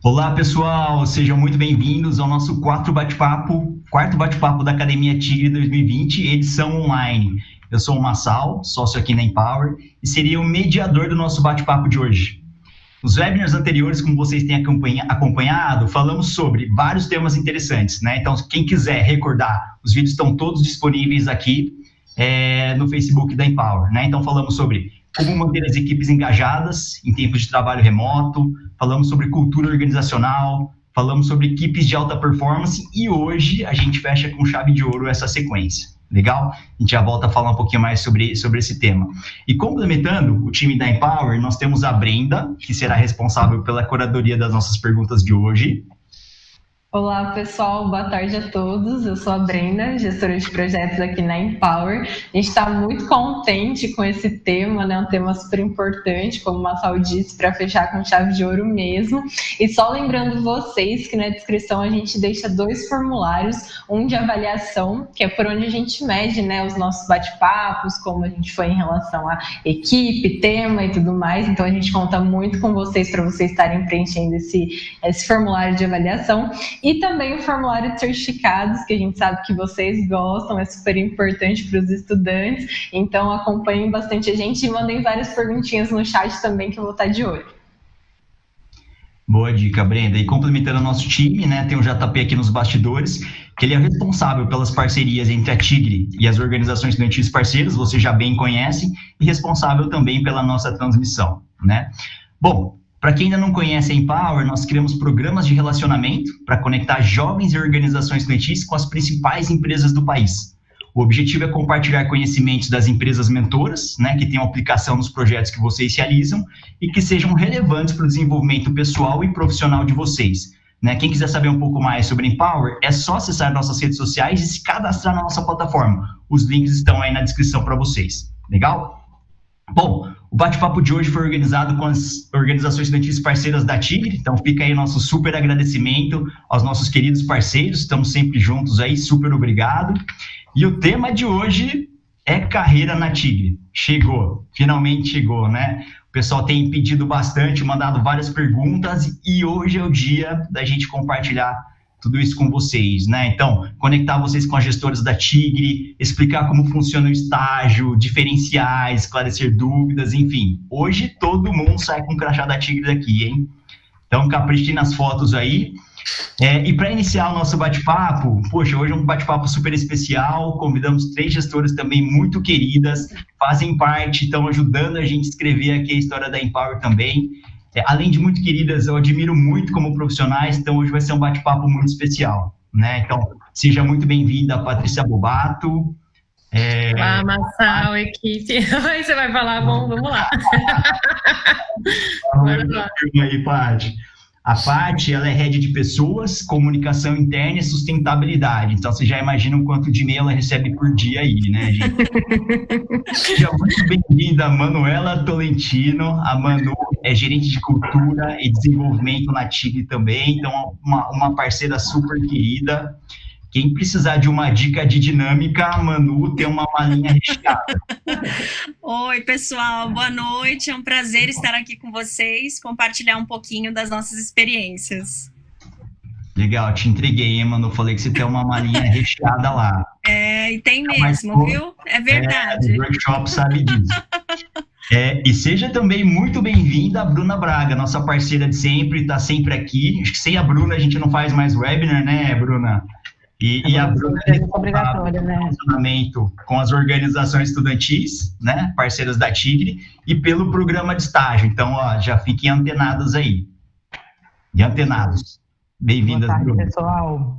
Olá, pessoal, sejam muito bem-vindos ao nosso quarto bate-papo da Academia Tigre 2020, edição online. Eu sou o Massal, sócio aqui na Empower, e seria o mediador do nosso bate-papo de hoje. Os webinars anteriores, como vocês têm acompanhado, falamos sobre vários temas interessantes, né? Então, quem quiser recordar, os vídeos estão todos disponíveis aqui no Facebook da Empower, né? Então, falamos sobre como manter as equipes engajadas em tempos de trabalho remoto, falamos sobre cultura organizacional, falamos sobre equipes de alta performance e hoje a gente fecha com chave de ouro essa sequência. Legal? A gente já volta a falar um pouquinho mais sobre esse tema. E complementando o time da Empower, nós temos a Brenda, que será responsável pela curadoria das nossas perguntas de hoje. Olá, pessoal. Boa tarde a todos. Eu sou a Brenda, gestora de projetos aqui na Empower. A gente está muito contente com esse tema, né? Um tema super importante, como o Massal disse, para fechar com chave de ouro mesmo. E só lembrando vocês que na descrição a gente deixa 2 formulários, um de avaliação, que é por onde a gente mede, né, os nossos bate-papos, como a gente foi em relação à equipe, tema e tudo mais. Então a gente conta muito com vocês para vocês estarem preenchendo esse formulário de avaliação. E também o formulário de certificados, que a gente sabe que vocês gostam, é super importante para os estudantes. Então, acompanhem bastante a gente e mandem várias perguntinhas no chat também, que eu vou estar de olho. Boa dica, Brenda. E complementando o nosso time, né, tem o JP aqui nos bastidores, que ele é responsável pelas parcerias entre a Tigre e as organizações estudantis parceiras, você já bem conhece, e responsável também pela nossa transmissão, né? Bom, para quem ainda não conhece a Empower, nós criamos programas de relacionamento para conectar jovens e organizações estudantis com as principais empresas do país. O objetivo é compartilhar conhecimentos das empresas mentoras, né, que tenham aplicação nos projetos que vocês realizam e que sejam relevantes para o desenvolvimento pessoal e profissional de vocês. Né? Quem quiser saber um pouco mais sobre Empower, é só acessar nossas redes sociais e se cadastrar na nossa plataforma. Os links estão aí na descrição para vocês. Legal? Bom, o bate-papo de hoje foi organizado com as organizações estudantis parceiras da Tigre, então fica aí nosso super agradecimento aos nossos queridos parceiros, estamos sempre juntos aí, super obrigado. E o tema de hoje é carreira na Tigre. Chegou, finalmente chegou, né? O pessoal tem pedido bastante, mandado várias perguntas e hoje é o dia da gente compartilhar tudo isso com vocês, né? Então, conectar vocês com as gestoras da Tigre, explicar como funciona o estágio, diferenciar, esclarecer dúvidas, enfim. Hoje todo mundo sai com o crachá da Tigre daqui, hein? Então, caprichem nas fotos aí. E para iniciar o nosso bate-papo, poxa, hoje é um bate-papo super especial, convidamos 3 gestoras também muito queridas, fazem parte, estão ajudando a gente a escrever aqui a história da Empower também. Além de muito queridas, eu admiro muito como profissionais, então hoje vai ser um bate-papo muito especial, né? Então, seja muito bem-vinda, Patrícia Bobato. Olá, Massal, equipe. Você vai falar, bom, vamos lá. Vamos lá. Aí, Paty. A Paty, ela é head de pessoas, comunicação interna e sustentabilidade. Então, você já imagina o quanto de e-mail ela recebe por dia aí, né, gente? Seja muito bem-vinda, Manuela Tolentino. A Manu é gerente de cultura e desenvolvimento na Tigre também. Então, uma parceira super querida. Quem precisar de uma dica de dinâmica, a Manu tem uma malinha recheada. Oi, pessoal, boa noite. É um prazer estar aqui com vocês, compartilhar um pouquinho das nossas experiências. Legal, te entreguei, hein, Manu? Falei que você tem uma malinha recheada lá. E tem mesmo, viu? É verdade. O workshop sabe disso. E seja também muito bem-vinda a Bruna Braga, nossa parceira de sempre, está sempre aqui. Acho que sem a Bruna a gente não faz mais webinar, né, Bruna? E a Bruna tem relacionamento com as organizações estudantis, né, parceiras da Tigre, e pelo programa de estágio. Então, ó, já fiquem antenados aí. E antenados. Bem-vindas, Bruna. Boa tarde, pessoal.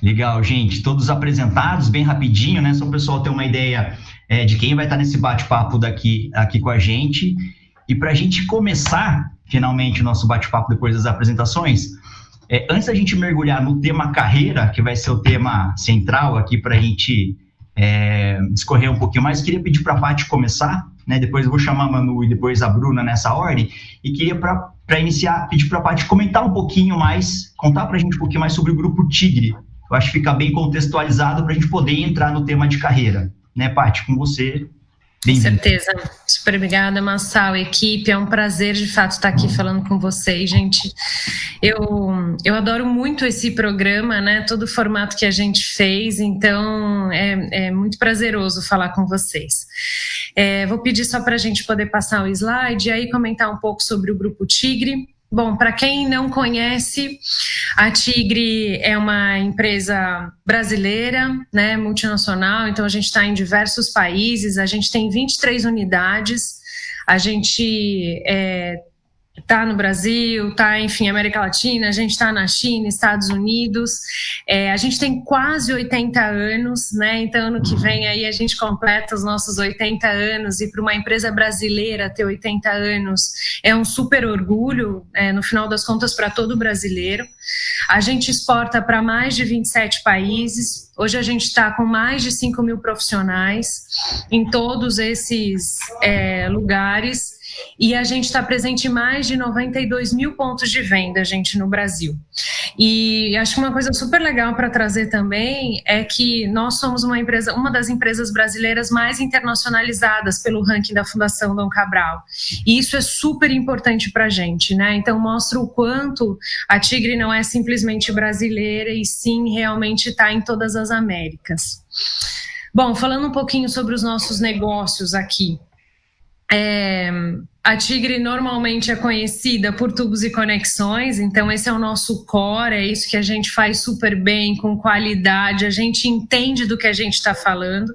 Legal, gente. Todos apresentados, bem rapidinho, né? Só o pessoal ter uma ideia de quem vai estar nesse bate-papo aqui com a gente. E para a gente começar, finalmente, o nosso bate-papo depois das apresentações, antes da gente mergulhar no tema carreira, que vai ser o tema central aqui para a gente discorrer um pouquinho mais, queria pedir para a Paty começar, né? Depois eu vou chamar a Manu e depois a Bruna nessa ordem, e queria para iniciar, pedir para a Paty comentar um pouquinho mais, contar para a gente um pouquinho mais sobre o Grupo Tigre. Eu acho que fica bem contextualizado para a gente poder entrar no tema de carreira. Né, Paty, com você. Com certeza. Super obrigada, Massal, equipe. É um prazer, de fato, estar aqui falando com vocês, gente. Eu adoro muito esse programa, né? Todo o formato que a gente fez, então é muito prazeroso falar com vocês. Vou pedir só para a gente poder passar o slide e aí comentar um pouco sobre o Grupo Tigre. Bom, para quem não conhece, a Tigre é uma empresa brasileira, né, multinacional, então a gente está em diversos países, a gente tem 23 unidades, a gente está no Brasil, está, enfim, América Latina, a gente está na China, Estados Unidos, a gente tem quase 80 anos, né, então ano que vem aí a gente completa os nossos 80 anos e para uma empresa brasileira ter 80 anos é um super orgulho, no final das contas, para todo brasileiro. A gente exporta para mais de 27 países, hoje a gente está com mais de 5 mil profissionais em todos esses lugares, e a gente está presente em mais de 92 mil pontos de venda, gente, no Brasil. E acho que uma coisa super legal para trazer também é que nós somos uma das empresas brasileiras mais internacionalizadas pelo ranking da Fundação Dom Cabral. E isso é super importante para a gente, né? Então mostra o quanto a Tigre não é simplesmente brasileira e sim realmente está em todas as Américas. Bom, falando um pouquinho sobre os nossos negócios aqui. A Tigre normalmente é conhecida por tubos e conexões, então esse é o nosso core, é isso que a gente faz super bem, com qualidade, a gente entende do que a gente está falando,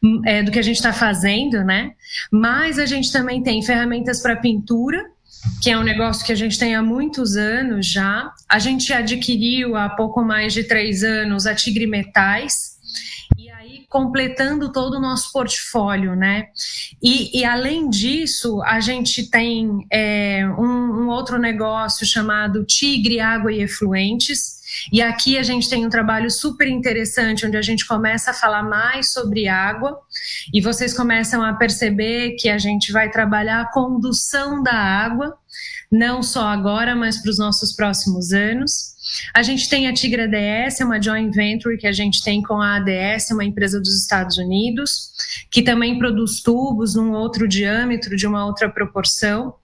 do que a gente está fazendo, né? Mas a gente também tem ferramentas para pintura, que é um negócio que a gente tem há muitos anos já. A gente adquiriu há pouco mais de 3 anos a Tigre Metais, completando todo o nosso portfólio, né? E além disso, a gente tem um outro negócio chamado Tigre Água e Efluentes, e aqui a gente tem um trabalho super interessante, onde a gente começa a falar mais sobre água, e vocês começam a perceber que a gente vai trabalhar a condução da água, não só agora, mas para os nossos próximos anos. A gente tem a Tigre ADS, uma joint venture que a gente tem com a ADS, uma empresa dos Estados Unidos, que também produz tubos num outro diâmetro, de uma outra proporção.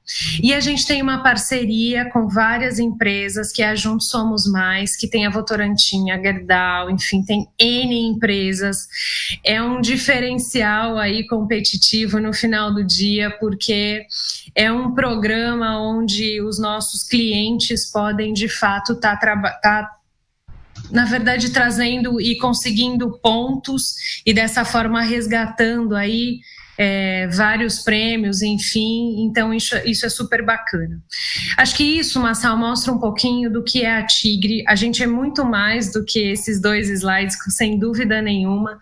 E a gente tem uma parceria com várias empresas, que é a Juntos Somos Mais, que tem a Votorantim, a Gerdau, enfim, tem N empresas. É um diferencial aí competitivo no final do dia, porque é um programa onde os nossos clientes podem, de fato, estar na verdade, trazendo e conseguindo pontos e dessa forma resgatando aí vários prêmios, enfim, então isso é super bacana. Acho que isso, Massal, mostra um pouquinho do que é a Tigre. A gente é muito mais do que esses 2 slides, sem dúvida nenhuma,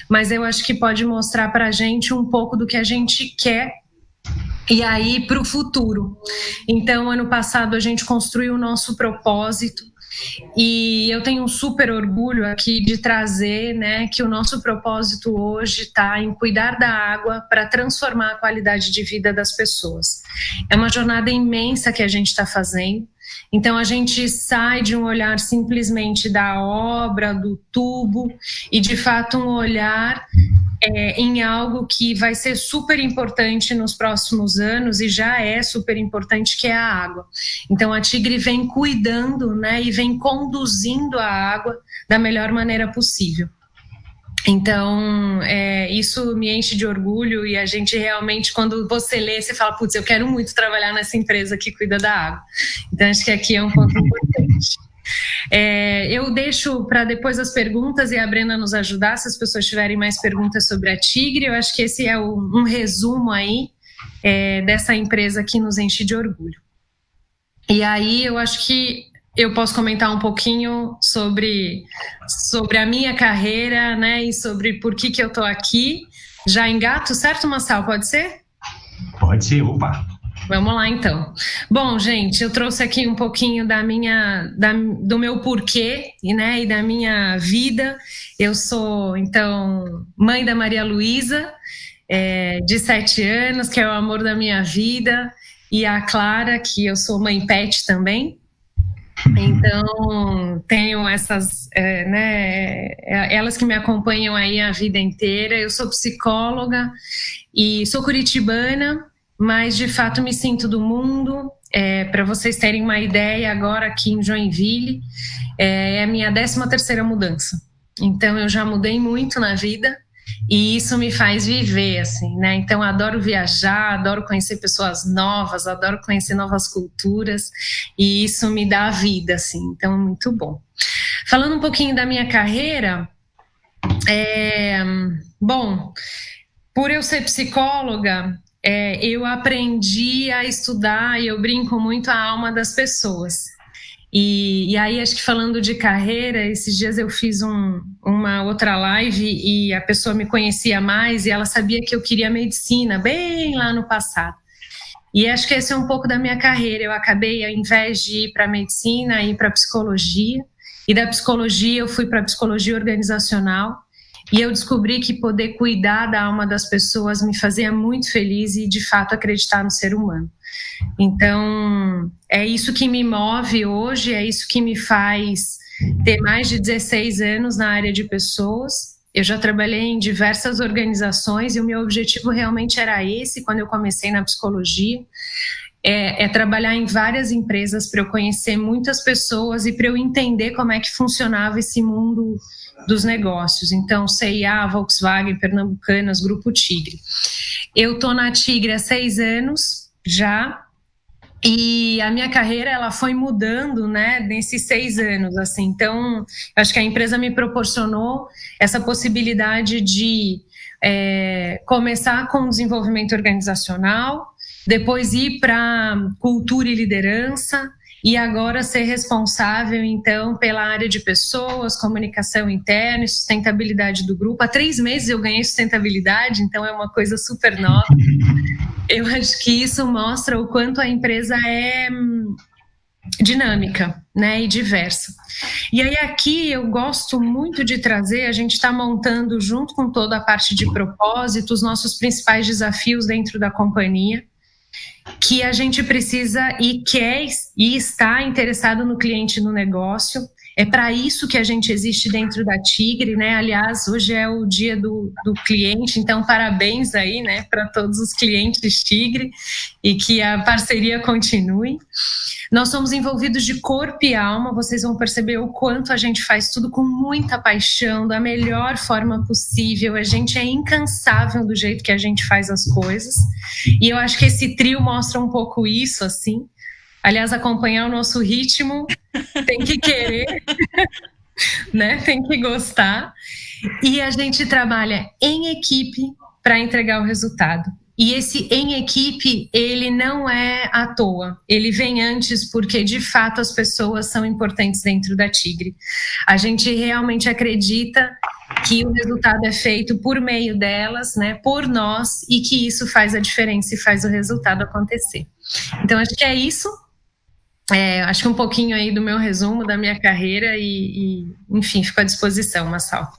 mas eu acho que pode mostrar para a gente um pouco do que a gente quer e aí para o futuro. Então, ano passado a gente construiu o nosso propósito, e eu tenho um super orgulho aqui de trazer, né, que o nosso propósito hoje está em cuidar da água para transformar a qualidade de vida das pessoas. É uma jornada imensa que a gente está fazendo. Então a gente sai de um olhar simplesmente da obra, do tubo, e de fato um olhar em algo que vai ser super importante nos próximos anos, e já é super importante, que é a água. Então a Tigre vem cuidando, né, e vem conduzindo a água da melhor maneira possível. Então, isso me enche de orgulho, e a gente realmente, quando você lê, você fala, putz, eu quero muito trabalhar nessa empresa que cuida da água. Então, acho que aqui é um ponto importante. Eu deixo para depois as perguntas e a Brenda nos ajudar, se as pessoas tiverem mais perguntas sobre a Tigre. Eu acho que esse é um resumo aí dessa empresa que nos enche de orgulho. E aí, eu acho que eu posso comentar um pouquinho sobre a minha carreira, né, e sobre por que eu estou aqui. Já engato, certo, Massal? Pode ser? Pode ser, opa! Vamos lá, então. Bom, gente, eu trouxe aqui um pouquinho do meu porquê, né, e da minha vida. Eu sou, então, mãe da Maria Luísa, de 7 anos, que é o amor da minha vida, e a Clara, que eu sou mãe pet também. Então, tenho essas, elas que me acompanham aí a vida inteira. Eu sou psicóloga e sou curitibana, mas de fato me sinto do mundo. Para vocês terem uma ideia, agora aqui em Joinville é a minha 13ª mudança. Então eu já mudei muito na vida. E isso me faz viver, assim, né? Então, adoro viajar, adoro conhecer pessoas novas, adoro conhecer novas culturas, e isso me dá a vida, assim, então é muito bom. Falando um pouquinho da minha carreira, bom, por eu ser psicóloga, eu aprendi a estudar, e eu brinco muito, a alma das pessoas. E aí, acho que falando de carreira, esses dias eu fiz uma outra live e a pessoa me conhecia mais e ela sabia que eu queria medicina, bem lá no passado. E acho que esse é um pouco da minha carreira. Eu acabei, ao invés de ir para medicina, ir para psicologia. E da psicologia eu fui para psicologia organizacional. E eu descobri que poder cuidar da alma das pessoas me fazia muito feliz e, de fato, acreditar no ser humano. Então, é isso que me move hoje, é isso que me faz ter mais de 16 anos na área de pessoas. Eu já trabalhei em diversas organizações e o meu objetivo realmente era esse, quando eu comecei na psicologia, trabalhar em várias empresas para eu conhecer muitas pessoas e para eu entender como é que funcionava esse mundo dos negócios. Então, C&A, Volkswagen, Pernambucanas, Grupo Tigre. Eu estou na Tigre há 6 anos já, e a minha carreira ela foi mudando, né, nesses 6 anos, assim. Então, acho que a empresa me proporcionou essa possibilidade de começar com desenvolvimento organizacional, depois ir para cultura e liderança, e agora ser responsável, então, pela área de pessoas, comunicação interna e sustentabilidade do grupo. Há 3 meses eu ganhei sustentabilidade, então é uma coisa super nova. Eu acho que isso mostra o quanto a empresa é dinâmica, né, e diversa. E aí aqui eu gosto muito de trazer, a gente está montando junto com toda a parte de propósito, os nossos principais desafios dentro da companhia, que a gente precisa e quer e está interessado no cliente e no negócio. É para isso que a gente existe dentro da Tigre, né? Aliás, hoje é o dia do cliente, então parabéns aí, né, para todos os clientes Tigre e que a parceria continue. Nós somos envolvidos de corpo e alma, vocês vão perceber o quanto a gente faz tudo com muita paixão, da melhor forma possível, a gente é incansável do jeito que a gente faz as coisas, e eu acho que esse trio mostra um pouco isso, assim. Aliás, acompanhar o nosso ritmo, tem que querer, né? Tem que gostar, e a gente trabalha em equipe para entregar o resultado. E esse em equipe, ele não é à toa, ele vem antes porque, de fato, as pessoas são importantes dentro da Tigre. A gente realmente acredita que o resultado é feito por meio delas, né, por nós, e que isso faz a diferença e faz o resultado acontecer. Então, acho que é isso. Acho que um pouquinho aí do meu resumo da minha carreira enfim, fico à disposição, Massal.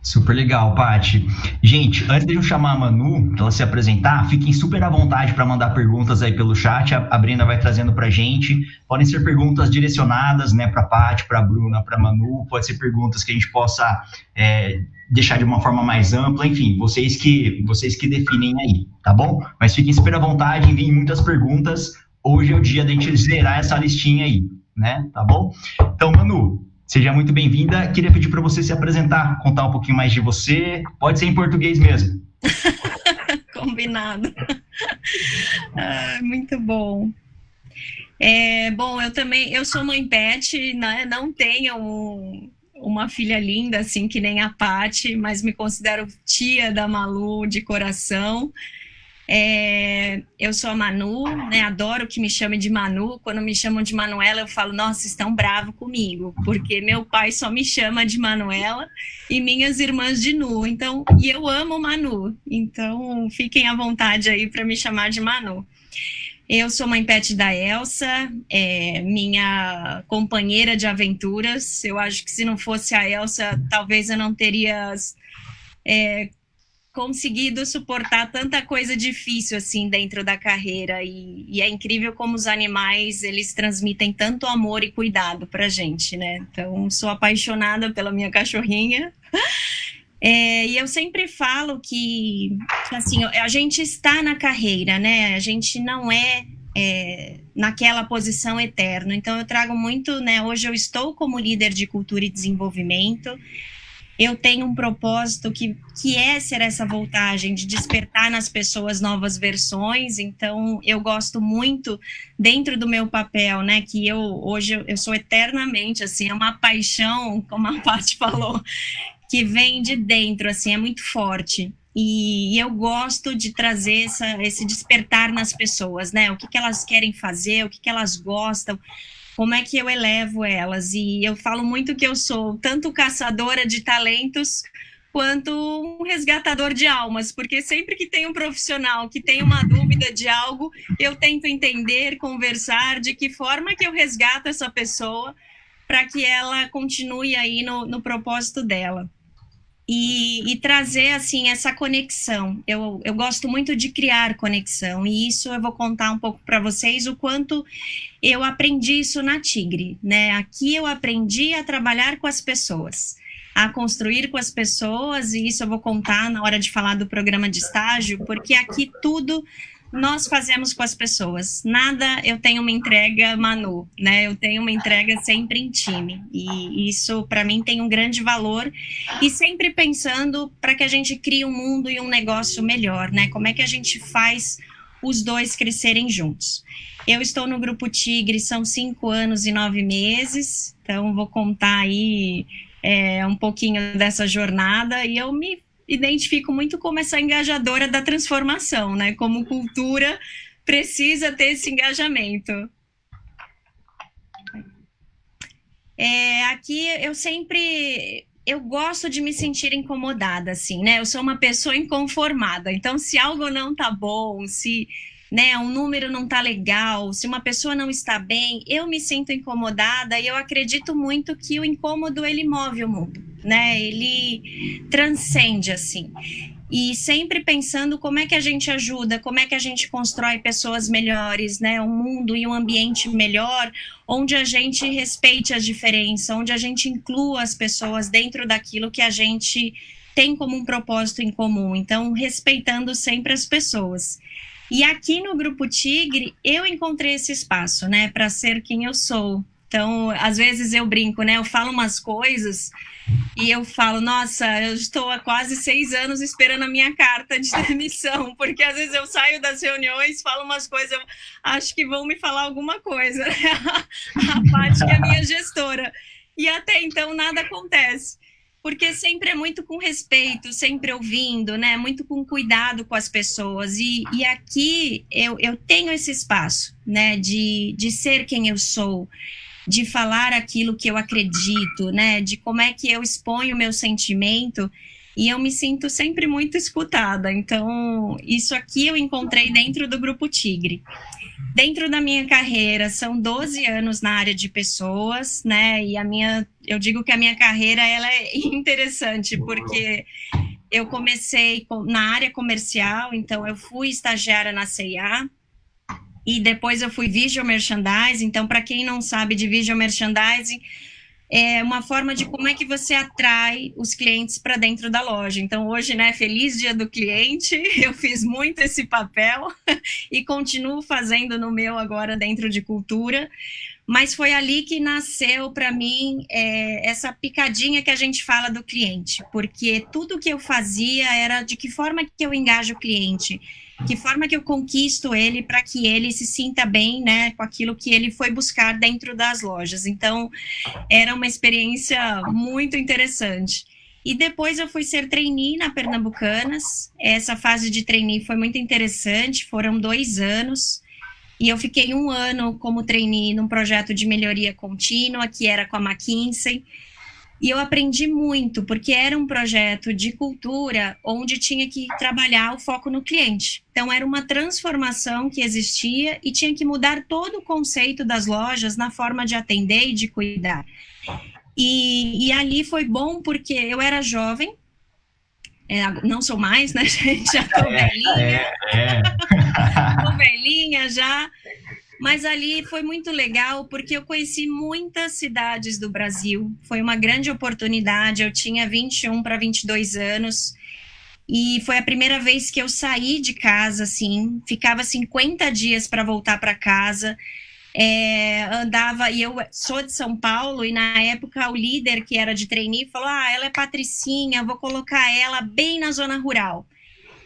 Super legal, Paty. Gente, antes de eu chamar a Manu para ela se apresentar, fiquem super à vontade para mandar perguntas aí pelo chat. A Brenda vai trazendo para a gente. Podem ser perguntas direcionadas, né, para a Paty, para a Bruna, para a Manu. Pode ser perguntas que a gente possa deixar de uma forma mais ampla. Enfim, vocês que definem aí, tá bom? Mas fiquem super à vontade, enviem muitas perguntas. Hoje é o dia da gente zerar essa listinha aí, né? Tá bom? Então, Manu, seja muito bem-vinda. Queria pedir para você se apresentar, contar um pouquinho mais de você. Pode ser em português mesmo. Combinado. Muito bom. Bom, eu sou mãe pet, né? Não tenho uma filha linda, assim, que nem a Paty, mas me considero tia da Malu de coração. Eu sou a Manu, né? Adoro que me chamem de Manu. Quando me chamam de Manuela, eu falo, nossa, estão bravos comigo, porque meu pai só me chama de Manuela e minhas irmãs de Nu. Então, e eu amo Manu, então fiquem à vontade aí para me chamar de Manu. Eu sou mãe pet da Elsa, minha companheira de aventuras. Eu acho que se não fosse a Elsa, talvez eu não teria conseguido suportar tanta coisa difícil assim dentro da carreira e é incrível como os animais eles transmitem tanto amor e cuidado pra gente, né? Então sou apaixonada pela minha cachorrinha. E eu sempre falo que assim, a gente está na carreira, né? A gente não é naquela posição eterna. Então eu trago muito, né? Hoje eu estou como líder de cultura e desenvolvimento. Eu tenho um propósito que é ser essa voltagem, de despertar nas pessoas novas versões, então eu gosto muito, dentro do meu papel, né, que hoje eu sou eternamente, assim, é uma paixão, como a Paty falou, que vem de dentro, assim, é muito forte, e eu gosto de trazer esse despertar nas pessoas, né, o que elas querem fazer, o que elas gostam, como é que eu elevo elas, e eu falo muito que eu sou tanto caçadora de talentos, quanto um resgatador de almas, porque sempre que tem um profissional que tem uma dúvida de algo, eu tento entender, conversar, de que forma que eu resgato essa pessoa, para que ela continue aí no propósito dela. E trazer, assim, essa conexão. Eu gosto muito de criar conexão, e isso eu vou contar um pouco para vocês o quanto eu aprendi isso na Tigre, né? Aqui eu aprendi a trabalhar com as pessoas, a construir com as pessoas, e isso eu vou contar na hora de falar do programa de estágio, porque aqui tudo nós fazemos com as pessoas. Nada eu tenho uma entrega manu, né? Eu tenho uma entrega sempre em time. E isso, para mim, tem um grande valor. E sempre pensando para que a gente crie um mundo e um negócio melhor, né? Como é que a gente faz os dois crescerem juntos? Eu estou no Grupo Tigre, são 5 anos e 9 meses. Então, vou contar aí um pouquinho dessa jornada. E eu me identifico muito como essa engajadora da transformação, né? Como cultura precisa ter esse engajamento. Aqui eu gosto de me sentir incomodada, assim, né? Eu sou uma pessoa inconformada, então se algo não tá bom, se, né, um número não tá legal, se uma pessoa não está bem, eu me sinto incomodada, e eu acredito muito que o incômodo, ele move o mundo, né? Ele transcende, assim. E sempre pensando como é que a gente ajuda, como é que a gente constrói pessoas melhores, né? Um mundo e um ambiente melhor, onde a gente respeite as diferenças, onde a gente inclua as pessoas dentro daquilo que a gente tem como um propósito em comum. Então, respeitando sempre as pessoas. E aqui no Grupo Tigre, eu encontrei esse espaço, né? Para ser quem eu sou. Então, às vezes eu brinco, né? Eu falo umas coisas e eu falo, nossa, eu estou há quase 6 anos esperando a minha carta de demissão, porque às vezes eu saio das reuniões, falo umas coisas, eu acho que vão me falar alguma coisa, né? A Paty, que é a minha gestora. E até então nada acontece, porque sempre é muito com respeito, sempre ouvindo, né? Muito com cuidado com as pessoas. E aqui eu tenho esse espaço, né? De ser quem eu sou, de falar aquilo que eu acredito, né? De como é que eu exponho o meu sentimento, e eu me sinto sempre muito escutada. Então, isso aqui eu encontrei dentro do Grupo Tigre. Dentro da minha carreira, são 12 anos na área de pessoas, né? E eu digo que a minha carreira, ela é interessante, porque eu comecei na área comercial, então eu fui estagiária na C&A, e depois eu fui Visual Merchandising. Então, para quem não sabe de Visual Merchandising, é uma forma de como é que você atrai os clientes para dentro da loja. Então, hoje, né, feliz Dia do Cliente, eu fiz muito esse papel e continuo fazendo no meu agora dentro de cultura, mas foi ali que nasceu para mim essa picadinha que a gente fala do cliente, porque tudo que eu fazia era de que forma que eu engajo o cliente, que forma que eu conquisto ele para que ele se sinta bem, né, com aquilo que ele foi buscar dentro das lojas. Então, era uma experiência muito interessante. E depois eu fui ser trainee na Pernambucanas. Essa fase de trainee foi muito interessante, foram 2 anos. E eu fiquei 1 ano como trainee num projeto de melhoria contínua, que era com a McKinsey. E eu aprendi muito, porque era um projeto de cultura onde tinha que trabalhar o foco no cliente. Então, era uma transformação que existia e tinha que mudar todo o conceito das lojas na forma de atender e de cuidar. E ali foi bom porque eu era jovem, não sou mais, né, gente? Já tô velhinha. Tô velhinha já. Mas ali foi muito legal, porque eu conheci muitas cidades do Brasil. Foi uma grande oportunidade. Eu tinha 21 para 22 anos. E foi a primeira vez que eu saí de casa, assim. Ficava 50 dias para voltar para casa. Andava, e eu sou de São Paulo, e na época o líder que era de trainee falou, ela é patricinha, vou colocar ela bem na zona rural.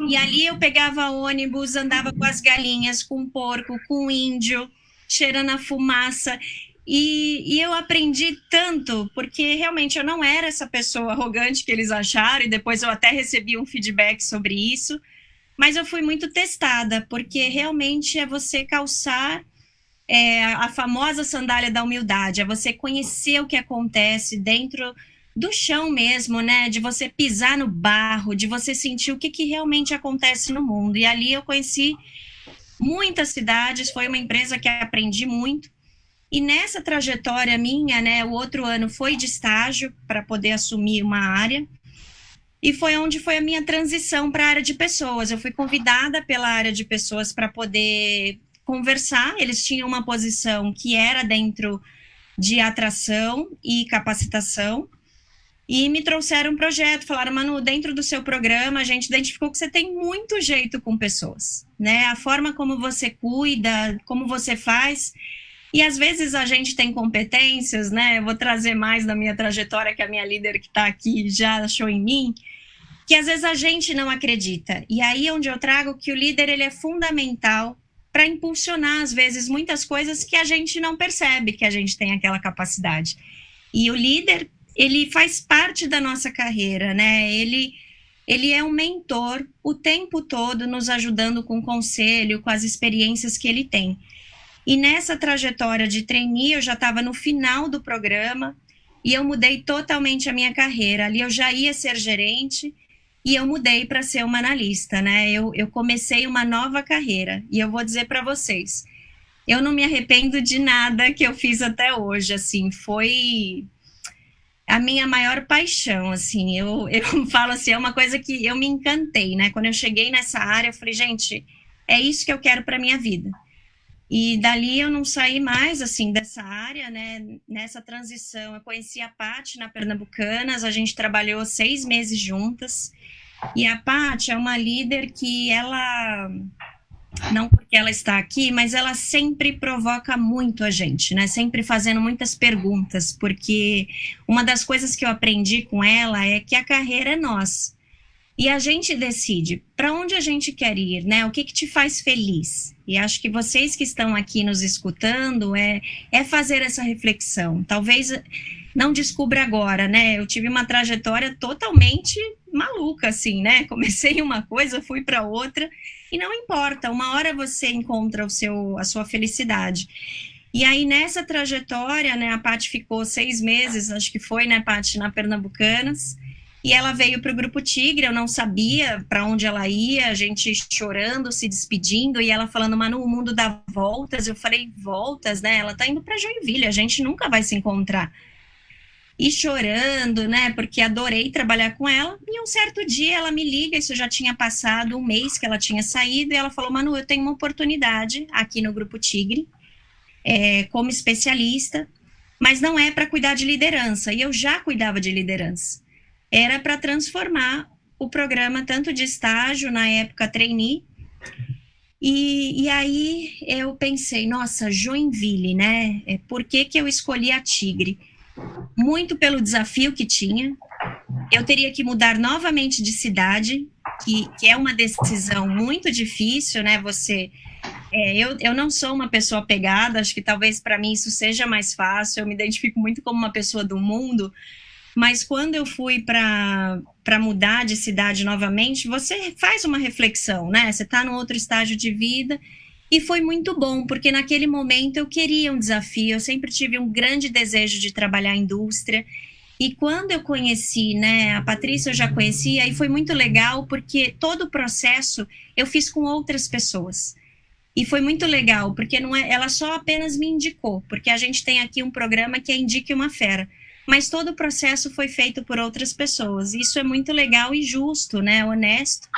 E ali eu pegava ônibus, andava com as galinhas, com o porco, com o índio, cheirando a fumaça, e eu aprendi tanto, porque realmente eu não era essa pessoa arrogante que eles acharam, e depois eu até recebi um feedback sobre isso, mas eu fui muito testada, porque realmente é você calçar a famosa sandália da humildade, é você conhecer o que acontece dentro do chão mesmo, né? De você pisar no barro, de você sentir o que realmente acontece no mundo. E ali eu conheci muitas cidades, foi uma empresa que aprendi muito. E nessa trajetória minha, né, o outro ano foi de estágio para poder assumir uma área. E foi onde foi a minha transição para a área de pessoas. Eu fui convidada pela área de pessoas para poder conversar, eles tinham uma posição que era dentro de atração e capacitação, e me trouxeram um projeto, falaram, Manu, dentro do seu programa, a gente identificou que você tem muito jeito com pessoas, né, a forma como você cuida, como você faz, e às vezes a gente tem competências, né, eu vou trazer mais da minha trajetória, que a minha líder que está aqui já achou em mim, que às vezes a gente não acredita, e aí é onde eu trago que o líder, ele é fundamental para impulsionar, às vezes, muitas coisas que a gente não percebe que a gente tem aquela capacidade. E o líder, ele faz parte da nossa carreira, né? Ele é um mentor o tempo todo, nos ajudando com conselho, com as experiências que ele tem. E nessa trajetória de trainee, eu já estava no final do programa e eu mudei totalmente a minha carreira. Ali eu já ia ser gerente, e eu mudei para ser uma analista, né? Eu comecei uma nova carreira, e eu vou dizer para vocês, eu não me arrependo de nada que eu fiz até hoje, assim, foi a minha maior paixão, assim, eu falo assim, é uma coisa que eu me encantei, né? Quando eu cheguei nessa área, eu falei, gente, é isso que eu quero para minha vida. E dali eu não saí mais, assim, dessa área, né? Nessa transição, eu conheci a Paty na Pernambucanas, a gente trabalhou 6 meses juntas, e a Paty é uma líder que ela, não porque ela está aqui, mas ela sempre provoca muito a gente, né? Sempre fazendo muitas perguntas, porque uma das coisas que eu aprendi com ela é que a carreira é nossa. E a gente decide para onde a gente quer ir, né? O que te faz feliz? E acho que vocês que estão aqui nos escutando é fazer essa reflexão. Talvez não descubra agora, né? Eu tive uma trajetória totalmente maluca, assim, né? Comecei uma coisa, fui para outra, e não importa, uma hora você encontra a sua felicidade. E aí, nessa trajetória, né, a Paty ficou 6 meses, acho que foi, né, Paty, na Pernambucanas, e ela veio para o Grupo Tigre, eu não sabia para onde ela ia, a gente chorando, se despedindo, e ela falando, Manu, o mundo dá voltas. Eu falei, voltas, né? Ela tá indo para Joinville, a gente nunca vai se encontrar. E chorando, né? Porque adorei trabalhar com ela. E um certo dia ela me liga, isso já tinha passado 1 mês que ela tinha saído, e ela falou, Manu, eu tenho uma oportunidade aqui no Grupo Tigre, como especialista, mas não é para cuidar de liderança. E eu já cuidava de liderança. Era para transformar o programa tanto de estágio, na época trainee, e aí eu pensei, nossa, Joinville, né? Por que eu escolhi a Tigre? Muito pelo desafio que tinha, eu teria que mudar novamente de cidade, que é uma decisão muito difícil, né? Eu não sou uma pessoa apegada, acho que talvez para mim isso seja mais fácil, eu me identifico muito como uma pessoa do mundo, mas quando eu fui para mudar de cidade novamente, você faz uma reflexão, né? Você está num outro estágio de vida, e foi muito bom, porque naquele momento eu queria um desafio, eu sempre tive um grande desejo de trabalhar em indústria, e quando eu conheci, né, a Patrícia eu já conhecia, e foi muito legal, porque todo o processo eu fiz com outras pessoas. E foi muito legal, porque ela só apenas me indicou, porque a gente tem aqui um programa que é Indique uma Fera. mas todo o processo foi feito por outras pessoas. Isso é muito legal e justo, né? Honesto.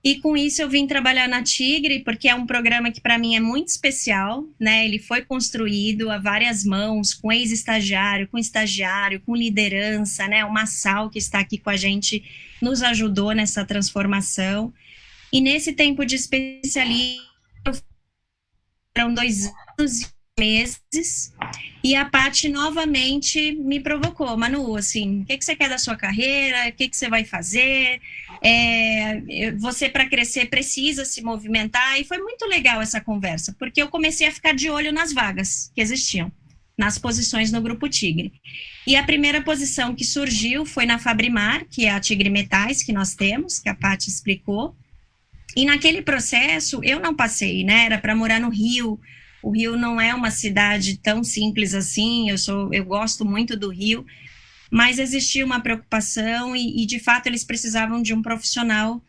E com isso eu vim trabalhar na Tigre, porque é um programa que para mim é muito especial, né? Ele foi construído a várias mãos, com ex-estagiário, com estagiário, com liderança, né? O Massal, que está aqui com a gente, nos ajudou nessa transformação. E nesse tempo de especialismo, foram 2 anos e meses, e a Paty novamente me provocou: Manu, assim, o que você quer da sua carreira? O que você vai fazer? Você, para crescer, precisa se movimentar. E foi muito legal essa conversa, porque eu comecei a ficar de olho nas vagas que existiam, nas posições no Grupo Tigre. E a primeira posição que surgiu foi na Fabrimar, que é a Tigre Metais que nós temos, que a Paty explicou. E naquele processo eu não passei, né? Era para morar no Rio. O Rio não é uma cidade tão simples assim, eu gosto muito do Rio, mas existia uma preocupação e de fato eles precisavam de um profissional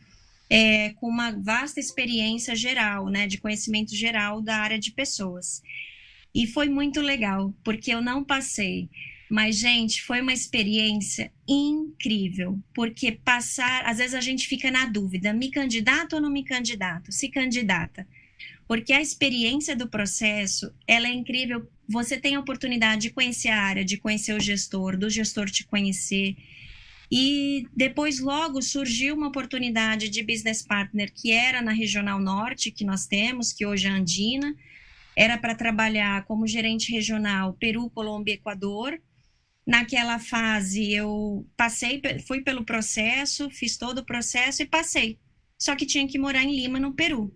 com uma vasta experiência geral, né, de conhecimento geral da área de pessoas. E foi muito legal, porque eu não passei, mas, gente, foi uma experiência incrível, porque às vezes a gente fica na dúvida, me candidato ou não me candidato? Se candidata. Porque a experiência do processo, ela é incrível. Você tem a oportunidade de conhecer a área, de conhecer o gestor, do gestor te conhecer. E depois, logo, surgiu uma oportunidade de business partner, que era na Regional Norte, que nós temos, que hoje é a Andina. Era para trabalhar como gerente regional Peru, Colômbia e Equador. Naquela fase, eu fui pelo processo, fiz todo o processo e passei. Só que tinha que morar em Lima, no Peru.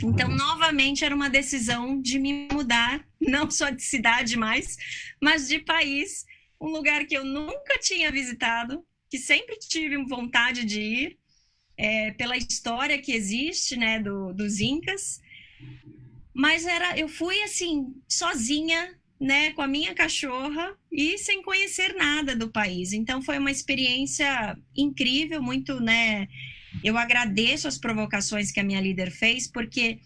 Então, novamente, era uma decisão de me mudar, não só de cidade mais, mas de país, um lugar que eu nunca tinha visitado, que sempre tive vontade de ir, pela história que existe, né, dos Incas. Mas eu fui, assim, sozinha, né, com a minha cachorra e sem conhecer nada do país. Então, foi uma experiência incrível, muito, né... Eu agradeço as provocações que a minha líder fez, porque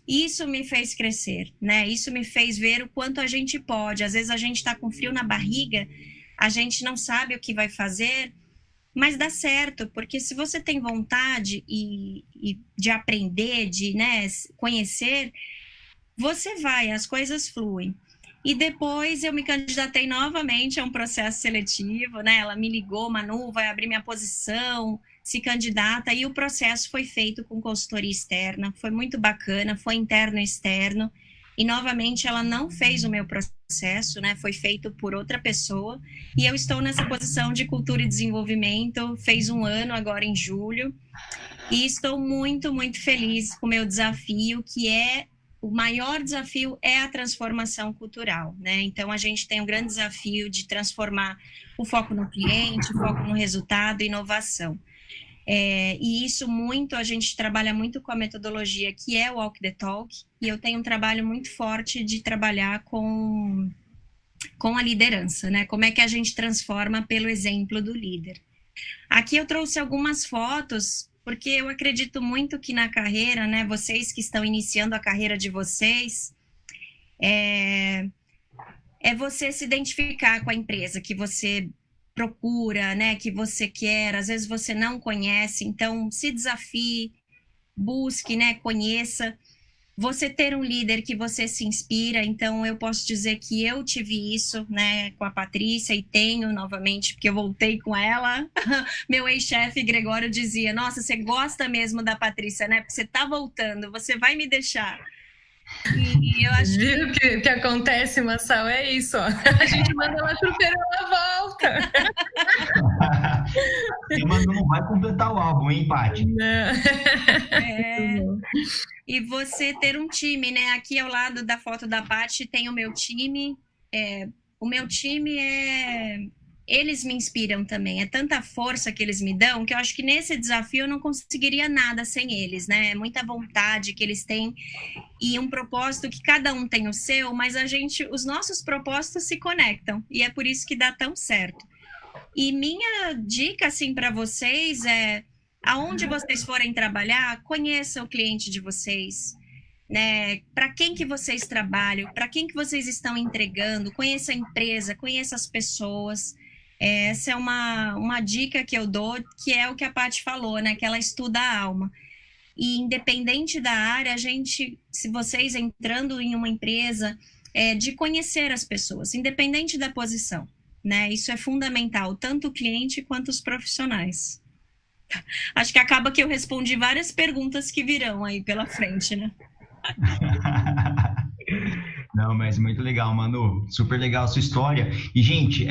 isso me fez crescer, né? Isso me fez ver o quanto a gente pode. Às vezes a gente está com frio na barriga, a gente não sabe o que vai fazer, mas dá certo, porque se você tem vontade e de aprender, de, né, conhecer, você vai, as coisas fluem. E depois eu me candidatei novamente a um processo seletivo, né? Ela me ligou, Manu, vai abrir minha posição, se candidata, e o processo foi feito com consultoria externa, foi muito bacana, foi interno e externo, e novamente ela não fez o meu processo, né? Foi feito por outra pessoa, e eu estou nessa posição de cultura e desenvolvimento, fez 1 ano agora em julho, e estou muito, muito feliz com o meu desafio, que o maior desafio é a transformação cultural, né? Então, a gente tem um grande desafio de transformar o foco no cliente, o foco no resultado e inovação. E isso a gente trabalha muito com a metodologia que é o Walk the Talk, e eu tenho um trabalho muito forte de trabalhar com a liderança, né? Como é que a gente transforma pelo exemplo do líder. Aqui eu trouxe algumas fotos, porque eu acredito muito que na carreira, né, vocês que estão iniciando a carreira de vocês, é você se identificar com a empresa que você procura, né, que você quer, às vezes você não conhece, então se desafie, busque, né, conheça, você ter um líder que você se inspira. Então eu posso dizer que eu tive isso, né, com a Patrícia, e tenho novamente, porque eu voltei com ela. Meu ex-chefe Gregório dizia: nossa, você gosta mesmo da Patrícia, né, porque você tá voltando, você vai me deixar. E eu acho Viu que acontece, Massal? É isso, ó. A gente manda ela pro Peru, ela volta. Mas não vai completar o álbum, hein, Paty? E você ter um time, né? Aqui ao lado da foto da Paty tem o meu time. O meu time eles me inspiram também. É tanta força que eles me dão que eu acho que nesse desafio eu não conseguiria nada sem eles, né? É muita vontade que eles têm e um propósito que cada um tem o seu, mas os nossos propósitos se conectam, e é por isso que dá tão certo. E minha dica, assim, para vocês aonde vocês forem trabalhar, conheçam o cliente de vocês, né? Para quem que vocês trabalham, para quem que vocês estão entregando, conheça a empresa, conheça as pessoas, Essa é uma dica que eu dou, que é o que a Paty falou, né? Que ela estuda a alma. E independente da área, se vocês entrando em uma empresa, de conhecer as pessoas, independente da posição, né? Isso é fundamental, tanto o cliente quanto os profissionais. Acho que acaba que eu respondi várias perguntas que virão aí pela frente, né? Não, mas muito legal, Manu. Super legal a sua história. E, gente,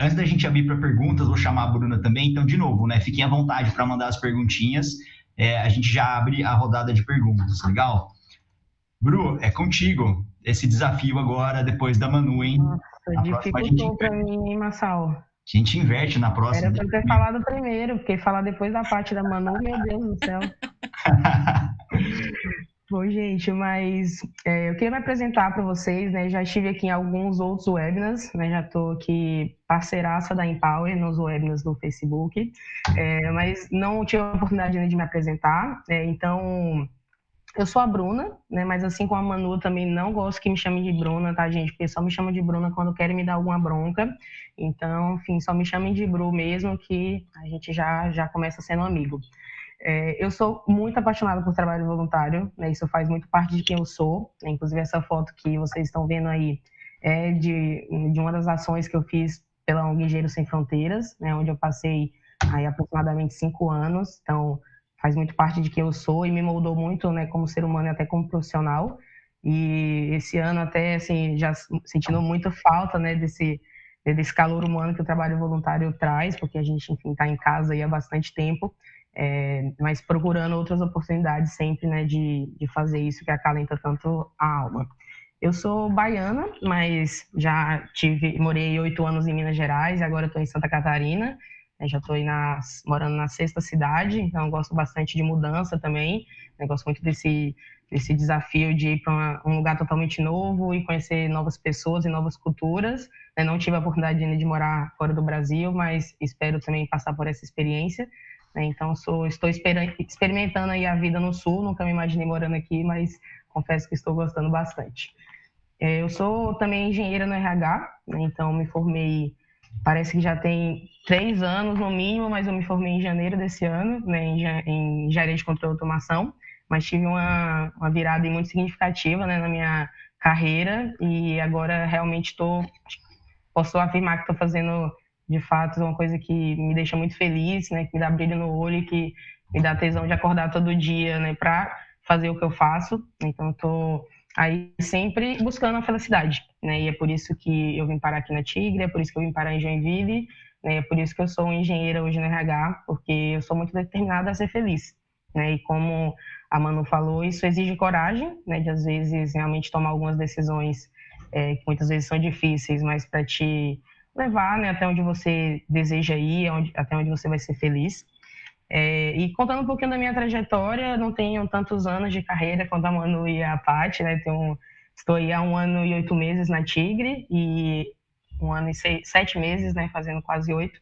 antes da gente abrir para perguntas, vou chamar a Bruna também. Então, de novo, né? Fiquem à vontade para mandar as perguntinhas. A gente já abre a rodada de perguntas, legal? Bru, é contigo esse desafio agora, depois da Manu, hein? Nossa, dificultou para mim, hein, Massal? A gente inverte na próxima. Era para eu ter falado primeiro, porque falar depois da parte da Manu, meu Deus do céu. Bom, gente, mas eu queria me apresentar para vocês, né? Já estive aqui em alguns outros webinars, né? Já estou aqui parceiraça da Empower nos webinars do Facebook, mas não tive a oportunidade ainda de me apresentar. Então, eu sou a Bruna, né? Mas assim como a Manu, também não gosto que me chamem de Bruna, tá, gente? Porque só me chamam de Bruna quando querem me dar alguma bronca. Então, enfim, só me chamem de Bru mesmo, que a gente já começa sendo amigo. Eu sou muito apaixonada por trabalho voluntário, né? Isso faz muito parte de quem eu sou, né? Inclusive essa foto que vocês estão vendo aí é de uma das ações que eu fiz pela ONG Engenheiros Sem Fronteiras, né? Onde eu passei aí aproximadamente 5 anos, então faz muito parte de quem eu sou e me moldou muito, né, como ser humano e até como profissional. E esse ano até, assim, já sentindo muito falta, né, desse calor humano que o trabalho voluntário traz, porque a gente, enfim, está em casa aí há bastante tempo, mas procurando outras oportunidades sempre, né, de fazer isso que acalenta tanto a alma. Eu sou baiana, mas já morei 8 anos em Minas Gerais e agora estou em Santa Catarina. Já estou morando na 6ª cidade, então gosto bastante de mudança também. Gosto muito desse desafio de ir para um lugar totalmente novo e conhecer novas pessoas e novas culturas. Não tive a oportunidade ainda de morar fora do Brasil, mas espero também passar por essa experiência. Então, estou experimentando aí a vida no Sul, nunca me imaginei morando aqui, mas confesso que estou gostando bastante. Eu sou também engenheira no RH, então me formei, parece que já tem 3 anos no mínimo, mas eu me formei em janeiro desse ano, né, em engenharia de controle e automação, mas tive uma virada muito significativa, né, na minha carreira e agora realmente posso afirmar que estou fazendo de fato uma coisa que me deixa muito feliz, né, que me dá brilho no olho, que me dá tesão de acordar todo dia, né, para fazer o que eu faço. Então estou aí sempre buscando a felicidade, né, e é por isso que eu vim parar aqui na Tigre, é por isso que eu vim parar em Joinville, né, é por isso que eu sou engenheira hoje no RH, porque eu sou muito determinada a ser feliz, né, e como a Manu falou, isso exige coragem, né, de às vezes realmente tomar algumas decisões que muitas vezes são difíceis, mas para te levar, né, até onde você deseja ir, até onde você vai ser feliz. E contando um pouquinho da minha trajetória, não tenho tantos anos de carreira quanto a Manu e a Paty, né? Estou aí há 1 ano e 8 meses na Tigre e 1 ano e 7 meses, né? Fazendo quase 8.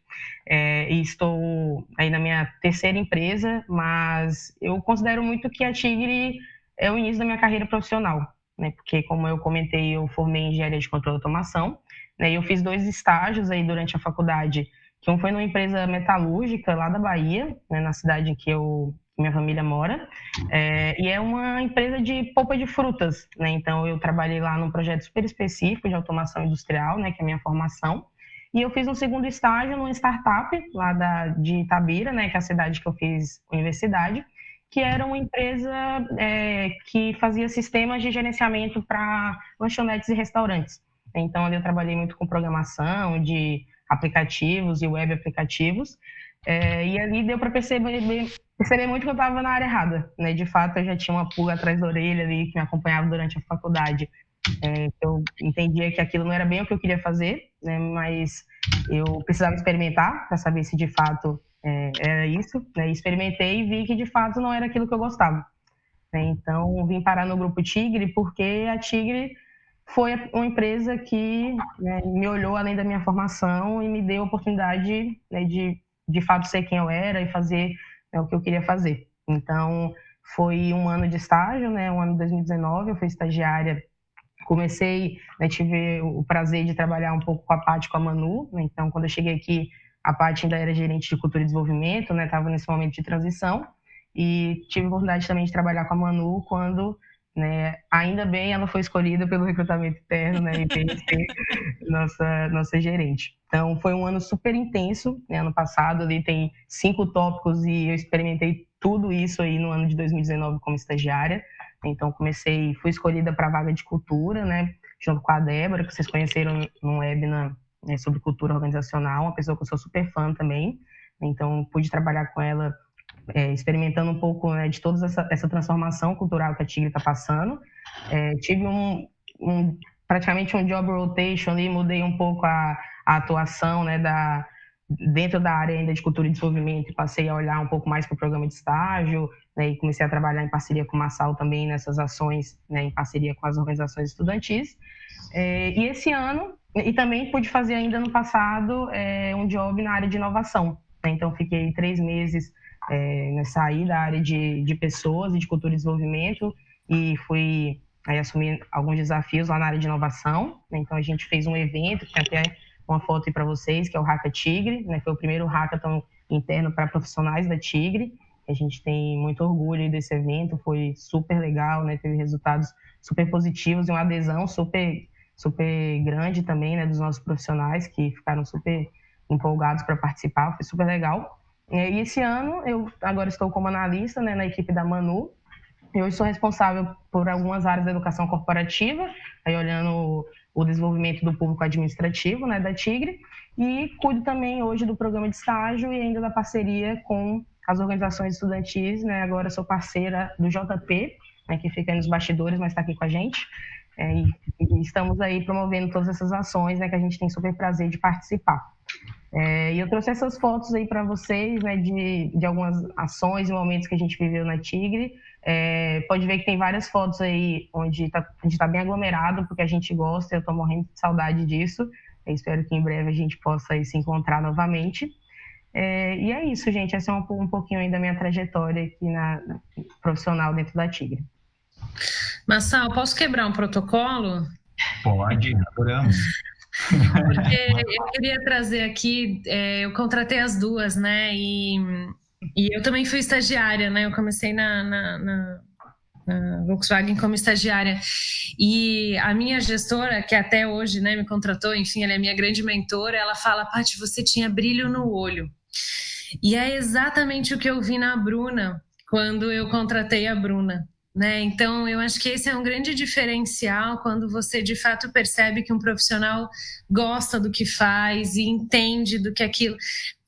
E estou aí na minha 3ª empresa, mas eu considero muito que a Tigre é o início da minha carreira profissional, né? Porque, como eu comentei, eu formei em engenharia de controle e automação, né? E eu fiz 2 estágios aí durante a faculdade, que um foi numa empresa metalúrgica lá da Bahia, né, na cidade em que minha família mora, e é uma empresa de polpa de frutas, né? Então eu trabalhei lá num projeto super específico de automação industrial, né, que é a minha formação, e eu fiz um 2º estágio numa startup lá de Itabira, né, que é a cidade que eu fiz universidade, que era uma empresa que fazia sistemas de gerenciamento para lanchonetes e restaurantes. Então, ali eu trabalhei muito com programação de aplicativos e web aplicativos, e ali deu para perceber muito que eu estava na área errada, né? De fato, eu já tinha uma pulga atrás da orelha ali que me acompanhava durante a faculdade. Eu entendia que aquilo não era bem o que eu queria fazer, né? Mas eu precisava experimentar para saber se de fato era isso, né? Experimentei e vi que de fato não era aquilo que eu gostava, né? Então, vim parar no Grupo Tigre porque a Tigre foi uma empresa que, né, me olhou além da minha formação e me deu a oportunidade, né, de fato ser quem eu era e fazer, né, o que eu queria fazer. Então, foi 1 ano de estágio, né, 1 ano de 2019, eu fui estagiária comecei, né, tive o prazer de trabalhar um pouco com a Paty e com a Manu, né? Então, quando eu cheguei aqui, a Paty ainda era gerente de cultura e desenvolvimento, né? Estava nesse momento de transição, e tive a oportunidade também de trabalhar com a Manu quando, né, ainda bem ela foi escolhida pelo recrutamento interno, né, e veio ser nossa gerente. Então, foi um ano super intenso, né? Ano passado ali tem 5 tópicos e eu experimentei tudo isso aí no ano de 2019 como estagiária. Então, fui escolhida para a vaga de cultura, né, junto com a Débora, que vocês conheceram num webinar, né, sobre cultura organizacional, uma pessoa que eu sou super fã também. Então, pude trabalhar com ela, experimentando um pouco, né, de toda essa transformação cultural que a Tigre está passando. Tive praticamente um job rotation ali, mudei um pouco a atuação, né, dentro da área ainda de cultura e desenvolvimento, e passei a olhar um pouco mais para o programa de estágio, né, e comecei a trabalhar em parceria com o Massal também nessas ações, né, em parceria com as organizações estudantis. E esse ano, e também pude fazer ainda no passado um job na área de inovação, né? Então fiquei 3 meses, saí da área de pessoas e de cultura e desenvolvimento e fui assumir alguns desafios lá na área de inovação, né? Então a gente fez um evento, que tem até uma foto aí para vocês, que é o Hacka Tigre, né? Foi o primeiro hackathon interno para profissionais da Tigre. A gente tem muito orgulho desse evento, foi super legal, né? Teve resultados super positivos e uma adesão super grande também, né, dos nossos profissionais, que ficaram super empolgados para participar, foi super legal. E esse ano eu agora estou como analista, né, na equipe da Manu. Eu sou responsável por algumas áreas da educação corporativa, aí olhando o desenvolvimento do público administrativo, né, da Tigre, e cuido também hoje do programa de estágio e ainda da parceria com as organizações estudantis, né? Agora sou parceira do JP, né, que fica aí nos bastidores, mas está aqui com a gente. E estamos aí promovendo todas essas ações, né, que a gente tem super prazer de participar. E eu trouxe essas fotos aí para vocês, né, de algumas ações e momentos que a gente viveu na Tigre. Pode ver que tem várias fotos aí onde a gente está bem aglomerado, porque a gente gosta, eu estou morrendo de saudade disso. Eu espero que em breve a gente possa aí se encontrar novamente. E é isso, gente. Essa é um pouquinho aí da minha trajetória aqui profissional dentro da Tigre. Massal, posso quebrar um protocolo? Pode, adoramos. Porque eu queria trazer aqui, eu contratei as duas, né? E eu também fui estagiária, né? Eu comecei na Volkswagen como estagiária. E a minha gestora, que até hoje, né, me contratou, enfim, ela é minha grande mentora, ela fala: Paty, você tinha brilho no olho. E é exatamente o que eu vi na Bruna, quando eu contratei a Bruna. Né? Então, eu acho que esse é um grande diferencial quando você, de fato, percebe que um profissional gosta do que faz e entende do que aquilo...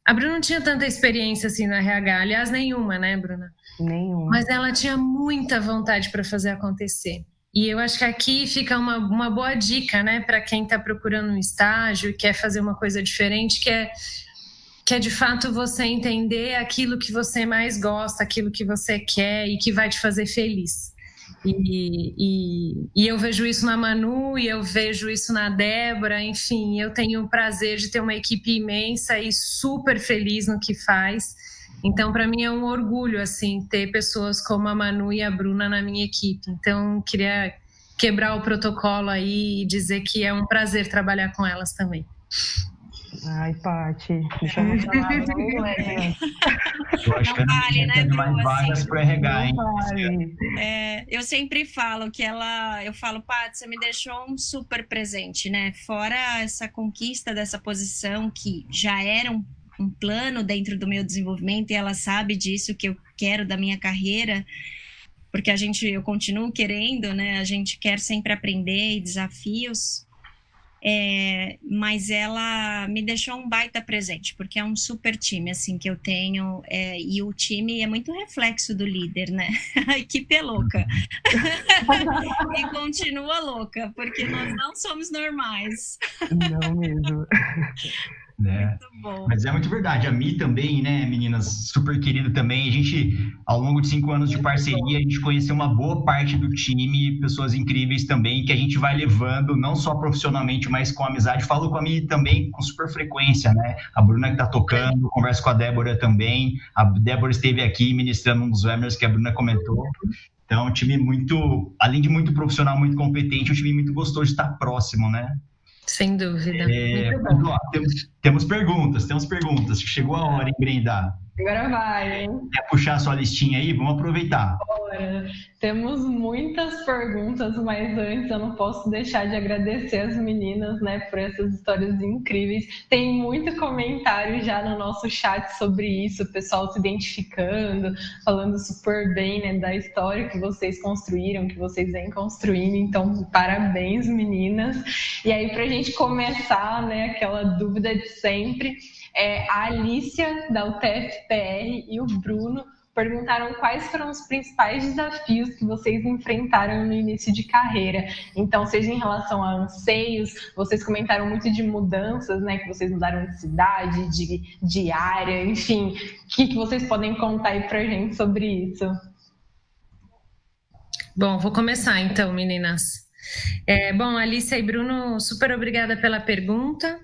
A Bruna não tinha tanta experiência assim no RH, aliás, nenhuma, né, Bruna? Nenhuma. Mas ela tinha muita vontade para fazer acontecer. E eu acho que aqui fica uma boa dica, né, para quem está procurando um estágio e quer fazer uma coisa diferente, que é de fato você entender aquilo que você mais gosta, aquilo que você quer e que vai te fazer feliz. E eu vejo isso na Manu, e eu vejo isso na Débora, enfim, eu tenho o prazer de ter uma equipe imensa e super feliz no que faz. Então, para mim é um orgulho, assim, ter pessoas como a Manu e a Bruna na minha equipe. Então, queria quebrar o protocolo aí e dizer que é um prazer trabalhar com elas também. Ai, Paty, deixa eu emocionar. Eu acho que vale, né, Bru? mais vagas para RH, hein? Vale. Eu sempre falo que eu falo, Paty, você me deixou um super presente, né? Fora essa conquista dessa posição que já era um plano dentro do meu desenvolvimento, e ela sabe disso, que eu quero da minha carreira, porque eu continuo querendo, né? A gente quer sempre aprender e desafios. Mas ela me deixou um baita presente, porque é um super time, assim, que eu tenho, e o time é muito reflexo do líder, né? A equipe é louca. E continua louca, porque nós não somos normais. Não mesmo. Muito bom. Mas é muito verdade. A Mi também, né, meninas, super querida também. A gente, ao longo de 5 anos de parceria, a gente conheceu uma boa parte do time, pessoas incríveis também, que a gente vai levando, não só profissionalmente, mas com amizade. Falo com a Mi também com super frequência, né? A Bruna que tá tocando, converso com a Débora também. A Débora esteve aqui ministrando um dos webinars que a Bruna comentou. Então, é um time muito, além de muito profissional, muito competente, um time muito gostoso de estar próximo, né? Sem dúvida. Muito bom. Ó, temos perguntas. Chegou a hora, hein, Brenda? Agora vai, hein? Quer puxar a sua listinha aí? Vamos aproveitar. Bora. Temos muitas perguntas, mas antes eu não posso deixar de agradecer as meninas, né, por essas histórias incríveis. Tem muito comentário já no nosso chat sobre isso, o pessoal se identificando, falando super bem, né, da história que vocês construíram, que vocês vêm construindo. Então, parabéns, meninas. E aí, para a gente começar, né, aquela dúvida de sempre, a Alicia, da UTF-PR, e o Bruno perguntaram quais foram os principais desafios que vocês enfrentaram no início de carreira. Então, seja em relação a anseios, vocês comentaram muito de mudanças, né, que vocês mudaram de cidade, de área, enfim. O que vocês podem contar aí pra gente sobre isso? Bom, vou começar então, meninas. Bom, Alicia e Bruno, super obrigada pela pergunta.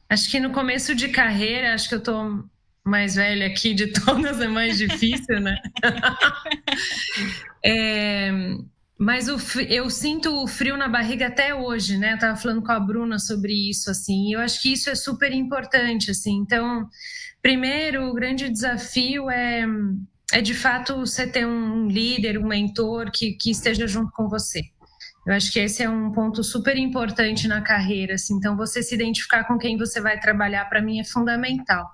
Acho que no começo de carreira, acho que eu tô mais velha aqui de todas, é mais difícil, né? Mas eu sinto o frio na barriga até hoje, né? Eu tava falando com a Bruna sobre isso, assim, e eu acho que isso é super importante, assim. Então, primeiro, o grande desafio é de fato você ter um líder, um mentor que esteja junto com você. Eu acho que esse é um ponto super importante na carreira, assim. Então, você se identificar com quem você vai trabalhar, para mim, é fundamental.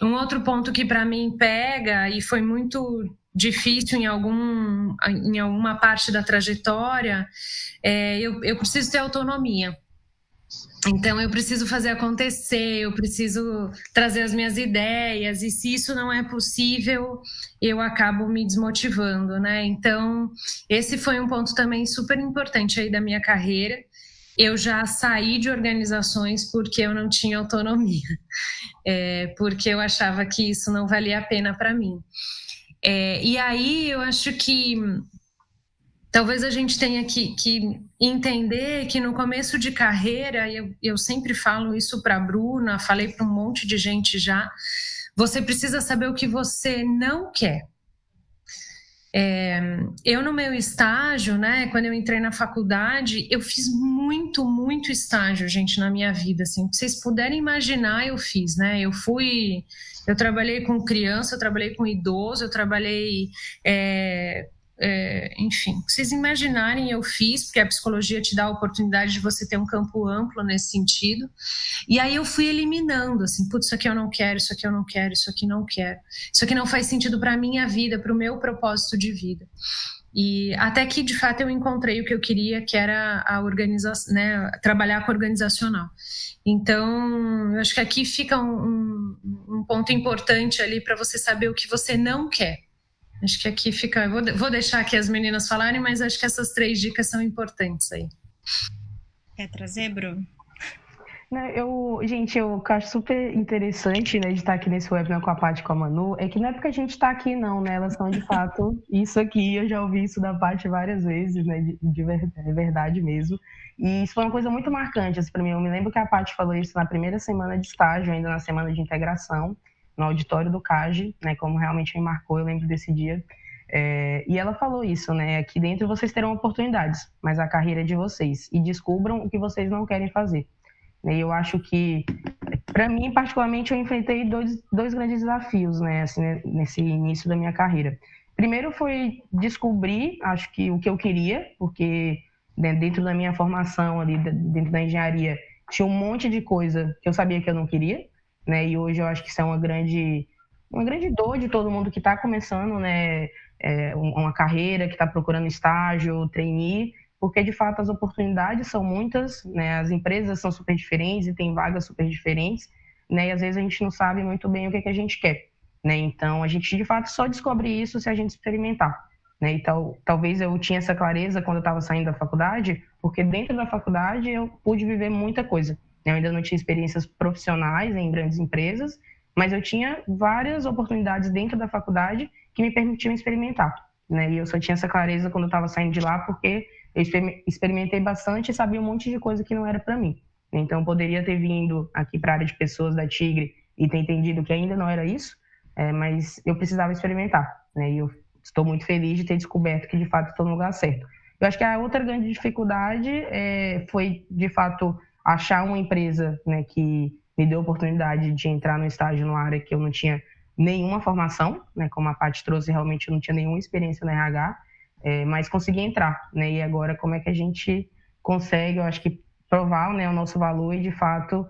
Um outro ponto que para mim pega, e foi muito difícil em alguma parte da trajetória, eu preciso ter autonomia. Então, eu preciso fazer acontecer, eu preciso trazer as minhas ideias, e se isso não é possível, eu acabo me desmotivando, né? Então, esse foi um ponto também super importante aí da minha carreira. Eu já saí de organizações porque eu não tinha autonomia, porque eu achava que isso não valia a pena para mim. E aí, eu acho que talvez a gente tenha que entender que no começo de carreira, eu sempre falo isso para a Bruna, falei para um monte de gente já, você precisa saber o que você não quer. Eu no meu estágio, né, quando eu entrei na faculdade, eu fiz muito estágio, gente, na minha vida, assim, se vocês puderem imaginar, eu fiz, né, eu trabalhei com criança, eu trabalhei com idoso, eu trabalhei... enfim, se vocês imaginarem, eu fiz, porque a psicologia te dá a oportunidade de você ter um campo amplo nesse sentido, e aí eu fui eliminando, assim, putz, isso aqui eu não quero, isso aqui eu não quero, isso aqui não quero, isso aqui não faz sentido para a minha vida, para o meu propósito de vida. E até que, de fato, eu encontrei o que eu queria, que era a organização, né, trabalhar com organizacional. Então, eu acho que aqui fica um ponto importante ali para você saber o que você não quer. Acho que aqui fica... Eu vou deixar aqui as meninas falarem, mas acho que essas 3 dicas são importantes aí. Quer trazer, Bruno? Gente, eu acho super interessante, né, de estar aqui nesse webinar com a Paty e com a Manu, é que não é porque a gente está aqui, não, né? Elas são, de fato, isso aqui. Eu já ouvi isso da Paty várias vezes, né? É verdade mesmo. E isso foi uma coisa muito marcante, assim, para mim. Eu me lembro que a Paty falou isso na primeira semana de estágio, ainda na semana de integração, no auditório do CAGE, né, como realmente me marcou, eu lembro desse dia. E ela falou isso, né, aqui dentro vocês terão oportunidades, mas a carreira é de vocês, e descubram o que vocês não querem fazer. E eu acho que, para mim, particularmente, eu enfrentei dois grandes desafios, né, assim, nesse início da minha carreira. Primeiro foi descobrir, acho que o que eu queria, porque dentro da minha formação ali, dentro da engenharia, tinha um monte de coisa que eu sabia que eu não queria, né? E hoje eu acho que isso é uma grande dor de todo mundo que está começando, né, uma carreira, que está procurando estágio, trainee, porque de fato as oportunidades são muitas, né, as empresas são super diferentes e tem vagas super diferentes, né, e às vezes a gente não sabe muito bem o que a gente quer, né? Então a gente de fato só descobre isso se a gente experimentar, né? Então talvez eu tinha essa clareza quando eu estava saindo da faculdade, porque dentro da faculdade eu pude viver muita coisa. Eu ainda não tinha experiências profissionais em grandes empresas, mas eu tinha várias oportunidades dentro da faculdade que me permitiam experimentar, né? E eu só tinha essa clareza quando eu estava saindo de lá, porque eu experimentei bastante e sabia um monte de coisa que não era para mim. Então, eu poderia ter vindo aqui para a área de pessoas da Tigre e ter entendido que ainda não era isso, mas eu precisava experimentar, né? E eu estou muito feliz de ter descoberto que, de fato, estou no lugar certo. Eu acho que a outra grande dificuldade foi, de fato, achar uma empresa, né, que me deu a oportunidade de entrar no estágio numa área que eu não tinha nenhuma formação, né, como a Paty trouxe, realmente eu não tinha nenhuma experiência no RH, mas consegui entrar, né, e agora como é que a gente consegue, eu acho que provar, né, o nosso valor e, de fato,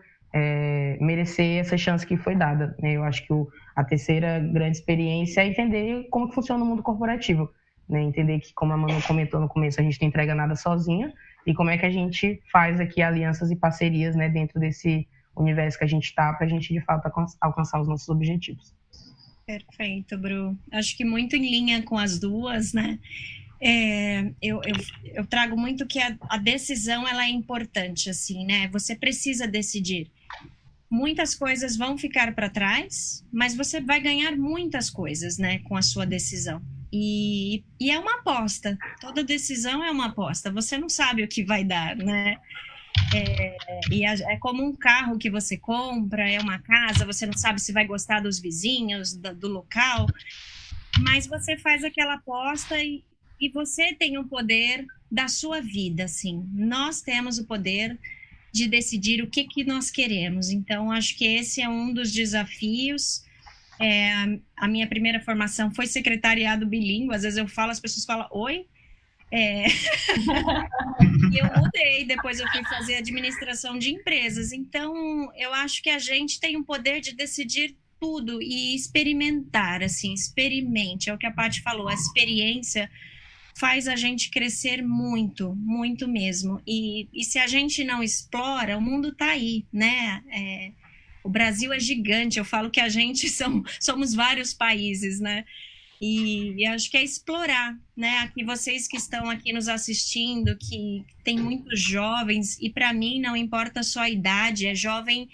merecer essa chance que foi dada, né? Eu acho que a terceira grande experiência é entender como que funciona o mundo corporativo, né? Entender que, como a Manu comentou no começo, a gente não entrega nada sozinha e como é que a gente faz aqui alianças e parcerias, né, dentro desse universo que a gente está, para a gente, de fato, alcançar os nossos objetivos. Perfeito, Bru. Acho que muito em linha com as duas, né? Eu trago muito que a decisão ela é importante, assim, né? Você precisa decidir. Muitas coisas vão ficar para trás, mas você vai ganhar muitas coisas, né, com a sua decisão. E é uma aposta. Toda decisão é uma aposta. Você não sabe o que vai dar, né? É como um carro que você compra, é uma casa, você não sabe se vai gostar dos vizinhos, do local, mas você faz aquela aposta e você tem o poder da sua vida, assim. Nós temos o poder de decidir o que nós queremos. Então, acho que esse é um dos desafios. A minha primeira formação foi secretariado bilíngue. Às vezes eu falo, as pessoas falam, oi? E eu mudei, depois eu fui fazer administração de empresas. Então, eu acho que a gente tem o poder de decidir tudo e experimentar, assim, experimente. É o que a Paty falou, a experiência faz a gente crescer muito, muito mesmo. E se a gente não explora, o mundo está aí, né? O Brasil é gigante, eu falo que a gente somos vários países, né? E acho que é explorar, né? Aqui vocês que estão aqui nos assistindo, que tem muitos jovens, e para mim não importa só a idade, é jovem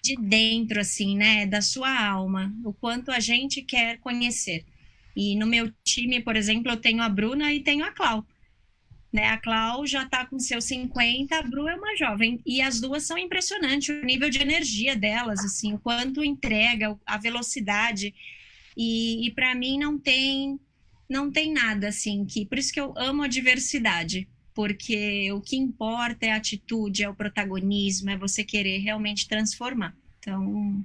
de dentro, assim, né? Da sua alma, o quanto a gente quer conhecer. E no meu time, por exemplo, eu tenho a Bruna e tenho a Clau. Né? A Clau já está com seus 50, a Bru é uma jovem. E as duas são impressionantes, o nível de energia delas, assim, o quanto entrega, a velocidade. E para mim não tem nada, assim, por isso que eu amo a diversidade. Porque o que importa é a atitude, é o protagonismo, é você querer realmente transformar. Então,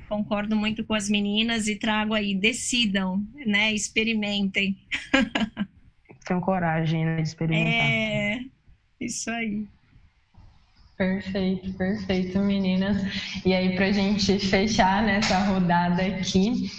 concordo muito com as meninas e trago aí, decidam, né? Experimentem. Tenham coragem, né, de experimentar. Isso aí. Perfeito, perfeito, meninas. E aí, para a gente fechar nessa rodada aqui,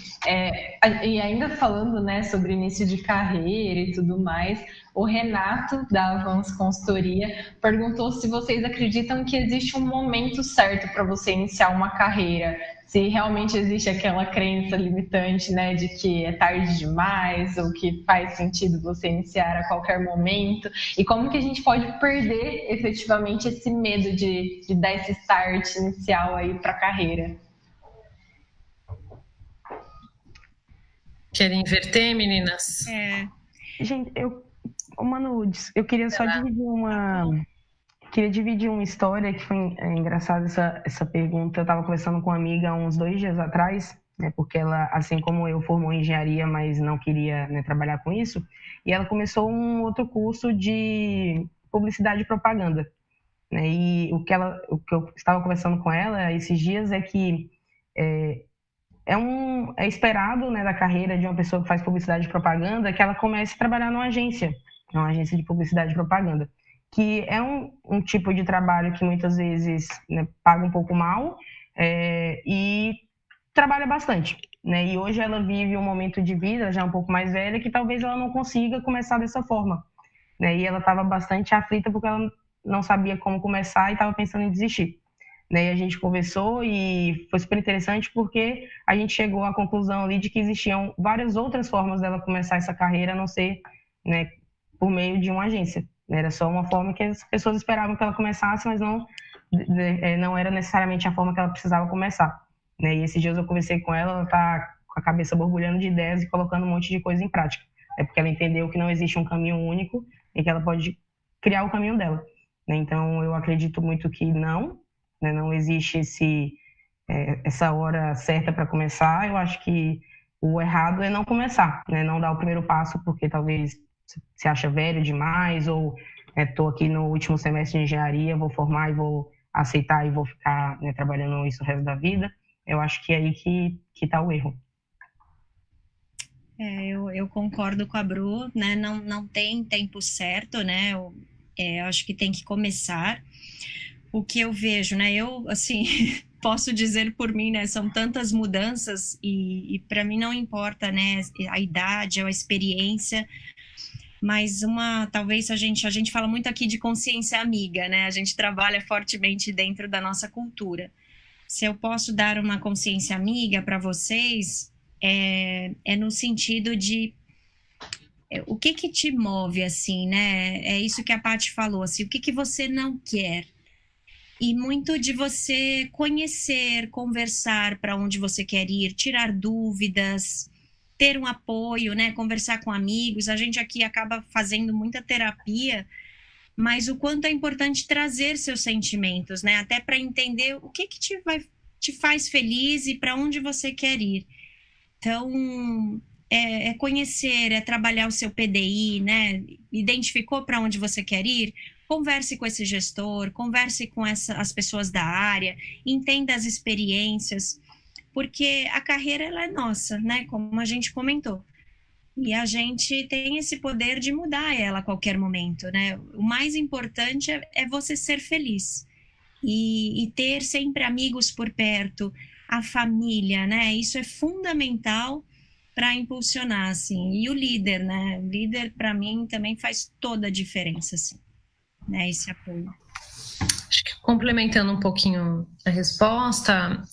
e ainda falando, né, sobre início de carreira e tudo mais, o Renato, da Avance Consultoria, perguntou se vocês acreditam que existe um momento certo para você iniciar uma carreira, se realmente existe aquela crença limitante, né, de que é tarde demais ou que faz sentido você iniciar a qualquer momento, e como que a gente pode perder efetivamente esse medo de dar esse start inicial aí para a carreira. Querem inverter, meninas? Gente, Manu, eu queria só dividir uma história que foi engraçada essa pergunta. Eu estava conversando com uma amiga há uns 2 dias atrás, né, porque ela, assim como eu, formou em engenharia, mas não queria, né, trabalhar com isso, e ela começou um outro curso de publicidade e propaganda. Né, e o que eu estava conversando com ela esses dias é que é esperado, né, da carreira de uma pessoa que faz publicidade e propaganda que ela comece a trabalhar numa agência de publicidade e propaganda, que é um tipo de trabalho que muitas vezes, né, paga um pouco mal e trabalha bastante. Né? E hoje ela vive um momento de vida, já um pouco mais velha, que talvez ela não consiga começar dessa forma. Né? E ela estava bastante aflita porque ela não sabia como começar e estava pensando em desistir. Né? E a gente conversou e foi super interessante porque a gente chegou à conclusão ali de que existiam várias outras formas dela começar essa carreira, a não ser, né, por meio de uma agência. Era só uma forma que as pessoas esperavam que ela começasse, mas não era necessariamente a forma que ela precisava começar. Né? E esses dias eu conversei com ela está com a cabeça borbulhando de ideias e colocando um monte de coisa em prática. É porque ela entendeu que não existe um caminho único e que ela pode criar o caminho dela. Né? Então, eu acredito muito que não existe essa hora certa para começar. Eu acho que o errado é não começar, né? Não dar o primeiro passo porque talvez se acha velho demais, ou estou aqui no último semestre de engenharia, vou formar e vou aceitar e vou ficar, né, trabalhando isso o resto da vida. Eu acho que é aí que está o erro. Eu concordo com a Bru, né? Não tem tempo certo, né? Eu acho que tem que começar. O que eu vejo, né? Eu, assim, posso dizer por mim, né? São tantas mudanças e para mim não importa, né? A idade ou a experiência, mas talvez a gente fala muito aqui de consciência amiga, né? A gente trabalha fortemente dentro da nossa cultura. Se eu posso dar uma consciência amiga para vocês, é no sentido de o que te move, assim, né? É isso que a Paty falou, assim, o que você não quer? E muito de você conhecer, conversar para onde você quer ir, tirar dúvidas, ter um apoio, né? Conversar com amigos. A gente aqui acaba fazendo muita terapia, mas o quanto é importante trazer seus sentimentos, né? Até para entender o que te faz feliz e para onde você quer ir. Então, é conhecer, é trabalhar o seu PDI, né? Identificou para onde você quer ir? Converse com esse gestor, converse com as pessoas da área, entenda as experiências, porque a carreira ela é nossa, né? Como a gente comentou. E a gente tem esse poder de mudar ela a qualquer momento, né? O mais importante é você ser feliz e ter sempre amigos por perto, a família, né? Isso é fundamental para impulsionar, assim. E o líder, né? O líder, para mim, também faz toda a diferença, assim, né? Esse apoio. Acho que complementando um pouquinho a resposta,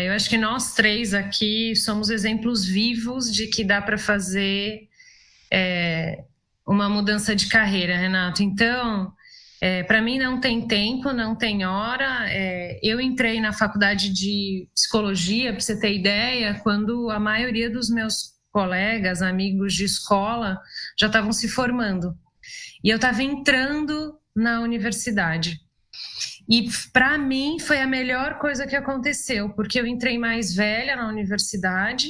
eu acho que nós três aqui somos exemplos vivos de que dá para fazer uma mudança de carreira, Renato. Então, para mim não tem tempo, não tem hora. Eu entrei na faculdade de psicologia, para você ter ideia, quando a maioria dos meus colegas, amigos de escola já estavam se formando. E eu estava entrando na universidade. E para mim foi a melhor coisa que aconteceu, porque eu entrei mais velha na universidade,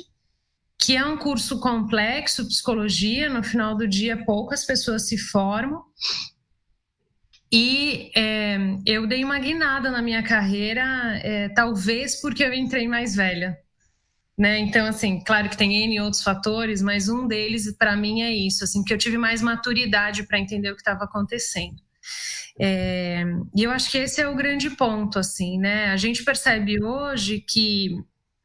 que é um curso complexo, psicologia, no final do dia poucas pessoas se formam, e eu dei uma guinada na minha carreira, talvez porque eu entrei mais velha, né? Então, assim, claro que tem N outros fatores, mas um deles para mim é isso, assim, que eu tive mais maturidade para entender o que estava acontecendo. E eu acho que esse é o grande ponto, assim, né? A gente percebe hoje que,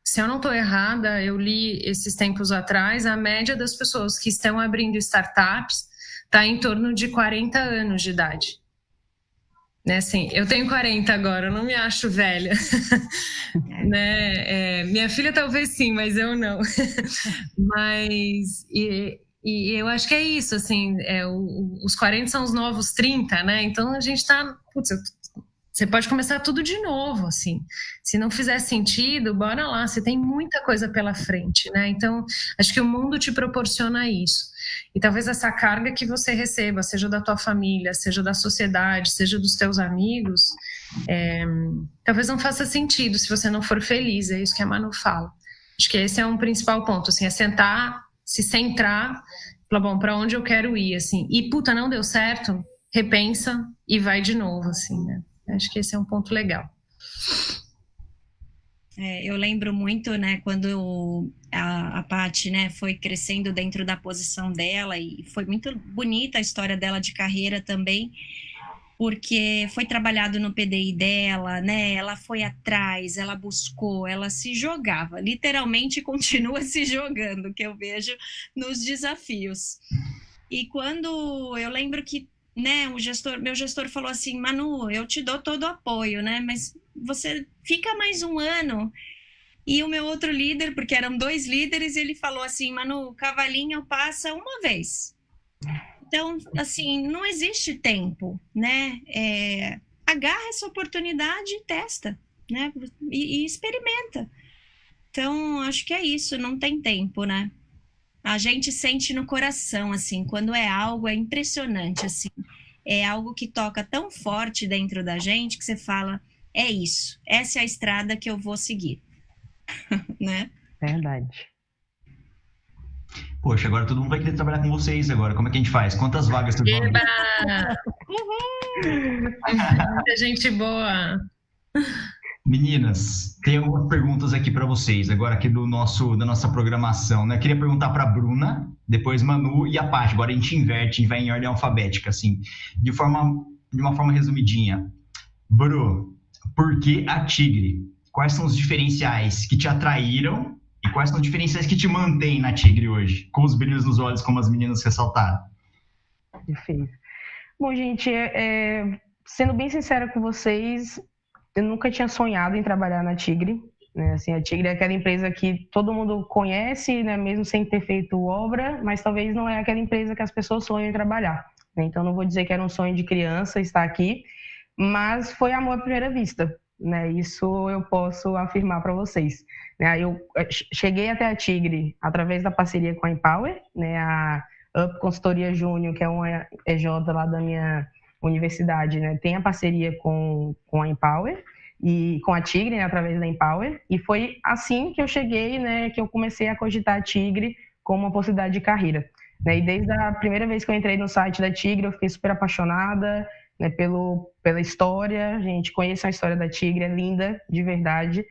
se eu não estou errada, eu li esses tempos atrás, a média das pessoas que estão abrindo startups está em torno de 40 anos de idade. Né, assim, eu tenho 40 agora, eu não me acho velha. Né? Minha filha talvez sim, mas eu não. Mas... E eu acho que é isso, assim, os 40 são os novos 30, né? Então a gente tá... Putz, você pode começar tudo de novo, assim. Se não fizer sentido, bora lá, você tem muita coisa pela frente, né? Então, acho que o mundo te proporciona isso. E talvez essa carga que você receba, seja da tua família, seja da sociedade, seja dos teus amigos, talvez não faça sentido se você não for feliz, é isso que a Manu fala. Acho que esse é um principal ponto, assim, é sentar, se centrar, falar, bom, para onde eu quero ir, assim, e puta, não deu certo, repensa e vai de novo, assim, né? Acho que esse é um ponto legal. Eu lembro muito, né, quando a Paty, né, foi crescendo dentro da posição dela, e foi muito bonita a história dela de carreira também, porque foi trabalhado no PDI dela, né? Ela foi atrás, ela buscou, ela se jogava, literalmente continua se jogando, que eu vejo nos desafios. E quando eu lembro que, né, meu gestor falou assim, Manu, eu te dou todo o apoio, né? Mas você fica mais um ano. E o meu outro líder, porque eram 2 líderes, ele falou assim, Manu, o cavalinho passa uma vez. Então, assim, não existe tempo, né? Agarra essa oportunidade e testa, né? E experimenta. Então, acho que é isso, não tem tempo, né? A gente sente no coração, assim, quando é algo, é impressionante, assim. É algo que toca tão forte dentro da gente que você fala, é isso, essa é a estrada que eu vou seguir. né? Verdade. Poxa, agora todo mundo vai querer trabalhar com vocês agora. Como é que a gente faz? Quantas vagas vocês vão abrir? Muita gente boa. Meninas, tem algumas perguntas aqui para vocês, agora aqui da nossa programação, né? Eu queria perguntar para a Bruna, depois Manu e a Paty. Agora a gente inverte e vai em ordem alfabética, assim, de uma forma resumidinha. Bru, por que a Tigre? Quais são os diferenciais que te atraíram e quais são os diferenciais que te mantêm na Tigre hoje? Com os brilhos nos olhos, como as meninas ressaltaram. Perfeito. Bom, gente, sendo bem sincera com vocês, eu nunca tinha sonhado em trabalhar na Tigre, né? Assim, a Tigre é aquela empresa que todo mundo conhece, né? Mesmo sem ter feito obra, mas talvez não é aquela empresa que as pessoas sonham em trabalhar, né? Então, não vou dizer que era um sonho de criança estar aqui, mas foi amor à primeira vista, né? Isso eu posso afirmar para vocês. Eu cheguei até a Tigre através da parceria com a Empower, né? A Up Consultoria Júnior, que é uma EJ lá da minha universidade, né? Tem a parceria com a Empower e com a Tigre, né? Através da Empower. E foi assim que eu cheguei, né? Que eu comecei a cogitar a Tigre como uma possibilidade de carreira, né? E desde a primeira vez que eu entrei no site da Tigre, eu fiquei super apaixonada, né? Pela história. Gente, conheçam a história da Tigre, é linda, de verdade.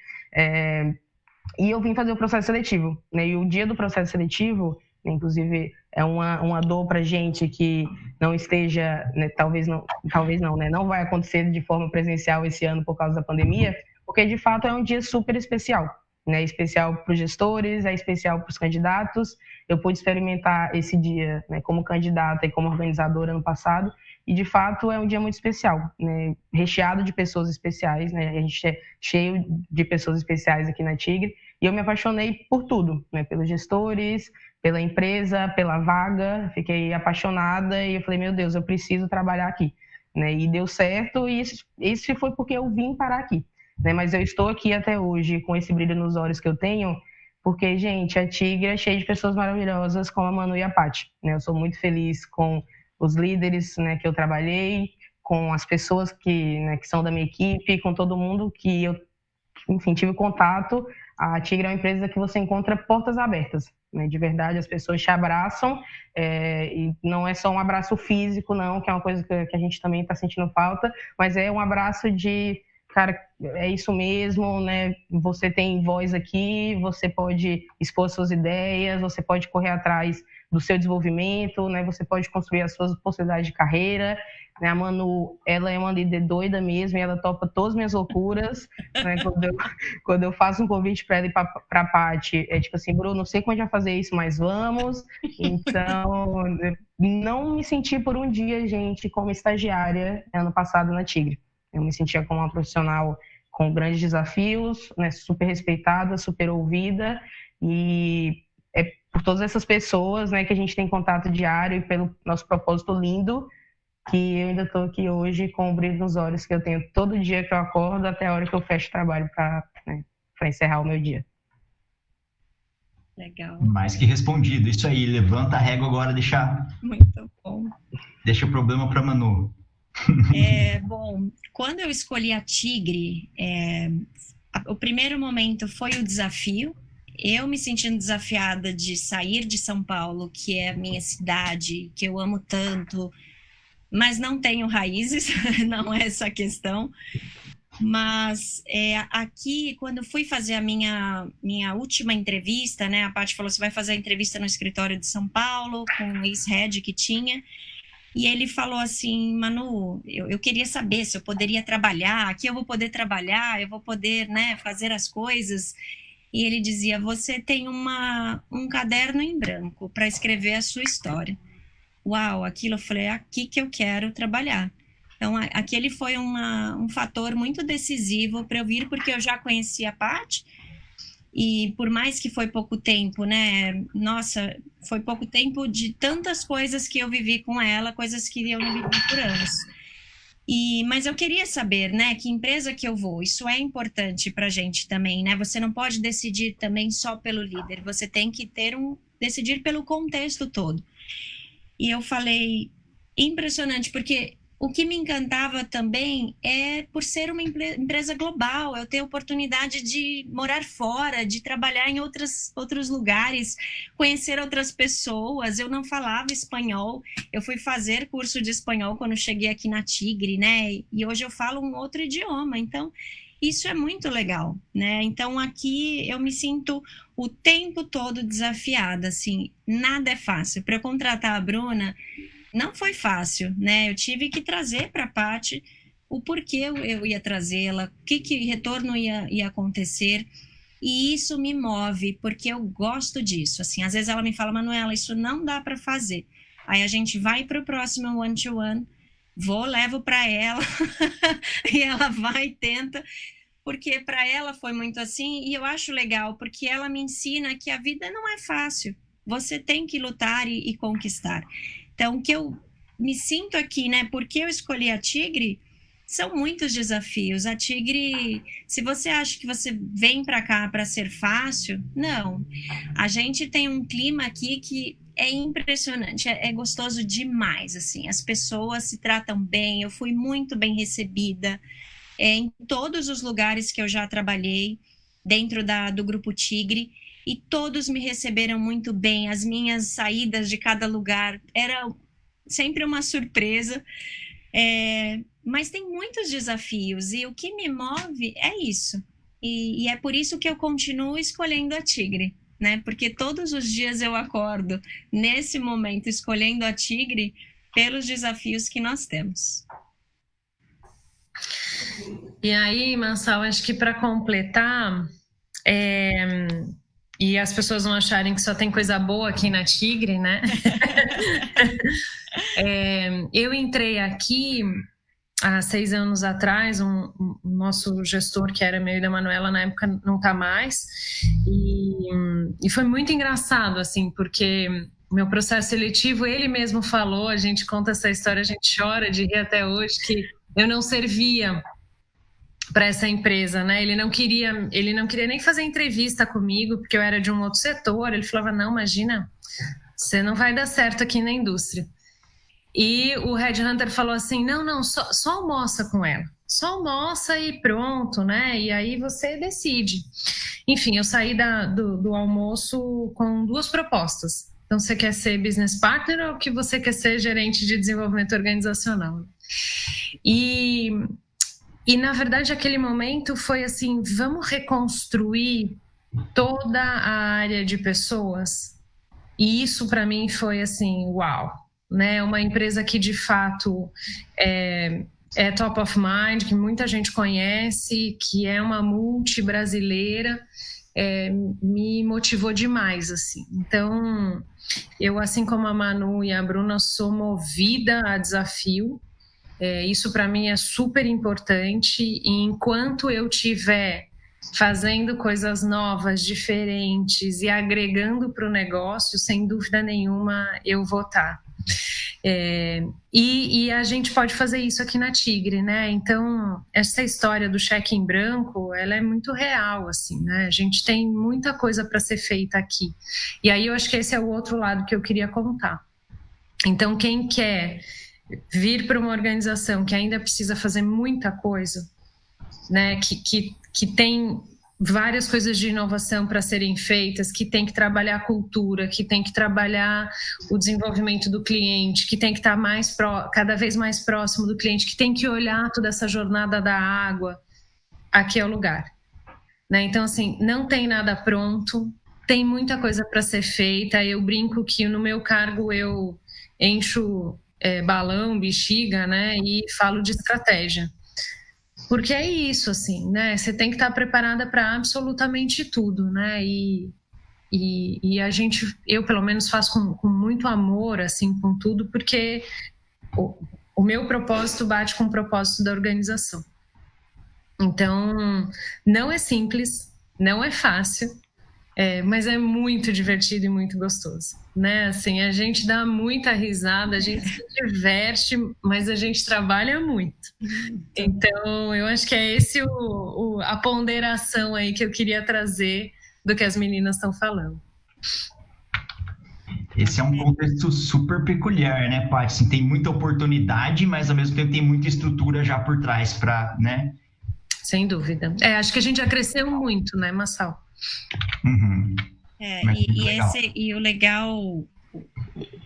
E eu vim fazer o processo seletivo, né? E o dia do processo seletivo, né, inclusive, é uma dor para gente que não esteja, né, talvez não, né? Não vai acontecer de forma presencial esse ano por causa da pandemia, porque de fato é um dia super especial, né? Especial para os gestores, é especial para os candidatos. Eu pude experimentar esse dia, né, como candidata e como organizadora ano passado, e de fato é um dia muito especial, né? Recheado de pessoas especiais, né? A gente é cheio de pessoas especiais aqui na Tigre, e eu me apaixonei por tudo, né? Pelos gestores, pela empresa, pela vaga, fiquei apaixonada e eu falei, meu Deus, eu preciso trabalhar aqui, né? E deu certo, e isso foi porque eu vim parar aqui, né? Mas eu estou aqui até hoje com esse brilho nos olhos que eu tenho, porque, gente, a Tigre é cheia de pessoas maravilhosas como a Manu e a Paty, né? Eu sou muito feliz com os líderes, né, que eu trabalhei, com as pessoas que são da minha equipe, com todo mundo que eu, enfim, tive contato. A Tigre é uma empresa que você encontra portas abertas, né? De verdade, as pessoas te abraçam, e não é só um abraço físico, não, que é uma coisa que a gente também está sentindo falta, mas é um abraço de, cara, é isso mesmo, né? Você tem voz aqui, você pode expor suas ideias, você pode correr atrás do seu desenvolvimento, né? Você pode construir as suas possibilidades de carreira, né? A Manu, ela é uma líder doida mesmo, e ela topa todas as minhas loucuras, né? Quando eu faço um convite para ela e para a Paty, é tipo assim, Bruno, não sei como a gente vai fazer isso, mas vamos. Então, não me senti por um dia, gente, como estagiária ano passado na Tigre. Eu me sentia como uma profissional com grandes desafios, né? Super respeitada, super ouvida, e é por todas essas pessoas, né, que a gente tem contato diário e pelo nosso propósito lindo, que eu ainda estou aqui hoje com o brilho nos olhos que eu tenho todo dia que eu acordo até a hora que eu fecho o trabalho para encerrar o meu dia. Legal. Mais que respondido. Isso aí, levanta a régua agora, deixa Muito bom. Deixa o problema para Manu. Bom, quando eu escolhi a Tigre, o primeiro momento foi o desafio. Eu me sentindo desafiada de sair de São Paulo, que é a minha cidade, que eu amo tanto, mas não tenho raízes, não é essa a questão. Mas aqui, quando eu fui fazer a minha última entrevista, né, a Paty falou, você vai fazer a entrevista no escritório de São Paulo, com o ex-head que tinha, e ele falou assim, Manu, eu queria saber se eu poderia trabalhar, aqui eu vou poder trabalhar, eu vou poder, né, fazer as coisas. E ele dizia, você tem um caderno em branco para escrever a sua história. Uau, aquilo eu falei, é aqui que eu quero trabalhar. Então, aquele foi um fator muito decisivo para eu vir, porque eu já conhecia a Paty, e por mais que foi pouco tempo, né? Nossa, foi pouco tempo de tantas coisas que eu vivi com ela, coisas que eu não vivi por anos. Mas eu queria saber, né, que empresa que eu vou, isso é importante para a gente também, né? Você não pode decidir também só pelo líder, você tem que decidir pelo contexto todo. E eu falei, impressionante, porque o que me encantava também é por ser uma empresa global, eu ter a oportunidade de morar fora, de trabalhar em outros lugares, conhecer outras pessoas. Eu não falava espanhol, eu fui fazer curso de espanhol quando cheguei aqui na Tigre, né? E hoje eu falo um outro idioma, então isso é muito legal, né? Então aqui eu me sinto o tempo todo desafiada, assim, nada é fácil. Para eu contratar a Bruna, não foi fácil, né? Eu tive que trazer para a Paty o porquê eu ia trazê-la, o que retorno ia acontecer, e isso me move, porque eu gosto disso, assim, às vezes ela me fala, Manuela, isso não dá para fazer, aí a gente vai para o próximo one-to-one, levo para ela, e ela vai e tenta, porque para ela foi muito assim, e eu acho legal, porque ela me ensina que a vida não é fácil, você tem que lutar e conquistar. Então, o que eu me sinto aqui, né? Porque eu escolhi a Tigre, são muitos desafios. A Tigre, se você acha que você vem para cá para ser fácil, não. A gente tem um clima aqui que é impressionante, é gostoso demais, assim. As pessoas se tratam bem, eu fui muito bem recebida em todos os lugares que eu já trabalhei, dentro do Grupo Tigre, e todos me receberam muito bem. As minhas saídas de cada lugar era sempre uma surpresa, mas tem muitos desafios, e o que me move é isso, e é por isso que eu continuo escolhendo a Tigre, né? Porque todos os dias eu acordo nesse momento escolhendo a Tigre pelos desafios que nós temos. E aí, Mansal, acho que para completar, e as pessoas não acharem que só tem coisa boa aqui na Tigre, né? Eu entrei aqui há 6 anos atrás, o nosso gestor, que era meu e da Manuela, na época não está mais, e foi muito engraçado, assim, porque meu processo seletivo, ele mesmo falou, a gente conta essa história, a gente chora de rir até hoje, que eu não servia para essa empresa, né? Ele não queria nem fazer entrevista comigo, porque eu era de um outro setor. Ele falava, não, imagina, você não vai dar certo aqui na indústria. E o headhunter falou assim, não, só almoça com ela, só almoça e pronto, né? E aí você decide. Enfim, eu saí do almoço com 2 propostas. Então, você quer ser business partner ou que você quer ser gerente de desenvolvimento organizacional? E, na verdade, aquele momento foi assim, vamos reconstruir toda a área de pessoas? E isso, para mim, foi assim, uau! Né? Uma empresa que, de fato, é top of mind, que muita gente conhece, que é uma multi brasileira, me motivou demais, assim. Então, eu, assim como a Manu e a Bruna, sou movida a desafio. Isso para mim é super importante, e enquanto eu estiver fazendo coisas novas, diferentes e agregando para o negócio, sem dúvida nenhuma eu vou estar. E a gente pode fazer isso aqui na Tigre, né? Então, essa história do cheque em branco, ela é muito real, assim, né? A gente tem muita coisa para ser feita aqui. E aí eu acho que esse é o outro lado que eu queria contar. Então, quem quer vir para uma organização que ainda precisa fazer muita coisa, né, que tem várias coisas de inovação para serem feitas, que tem que trabalhar a cultura, que tem que trabalhar o desenvolvimento do cliente, que tem que estar cada vez mais próximo do cliente, que tem que olhar toda essa jornada da água, aqui é o lugar. Né? Então, assim, não tem nada pronto, tem muita coisa para ser feita. Eu brinco que no meu cargo eu encho balão, bexiga, né, e falo de estratégia. Porque é isso, assim, né, você tem que estar preparada para absolutamente tudo, né, e eu pelo menos faço com muito amor, assim, com tudo, porque o meu propósito bate com o propósito da organização. Então, não é simples, não é fácil, mas é muito divertido e muito gostoso, né? Assim, a gente dá muita risada, a gente se diverte, mas a gente trabalha muito. Então, eu acho que é esse a ponderação aí que eu queria trazer do que as meninas estão falando. Esse é um contexto super peculiar, né, Paty? Assim, tem muita oportunidade, mas ao mesmo tempo tem muita estrutura já por trás para, né? Sem dúvida. Acho que a gente já cresceu muito, né, Massal? Uhum. E o legal,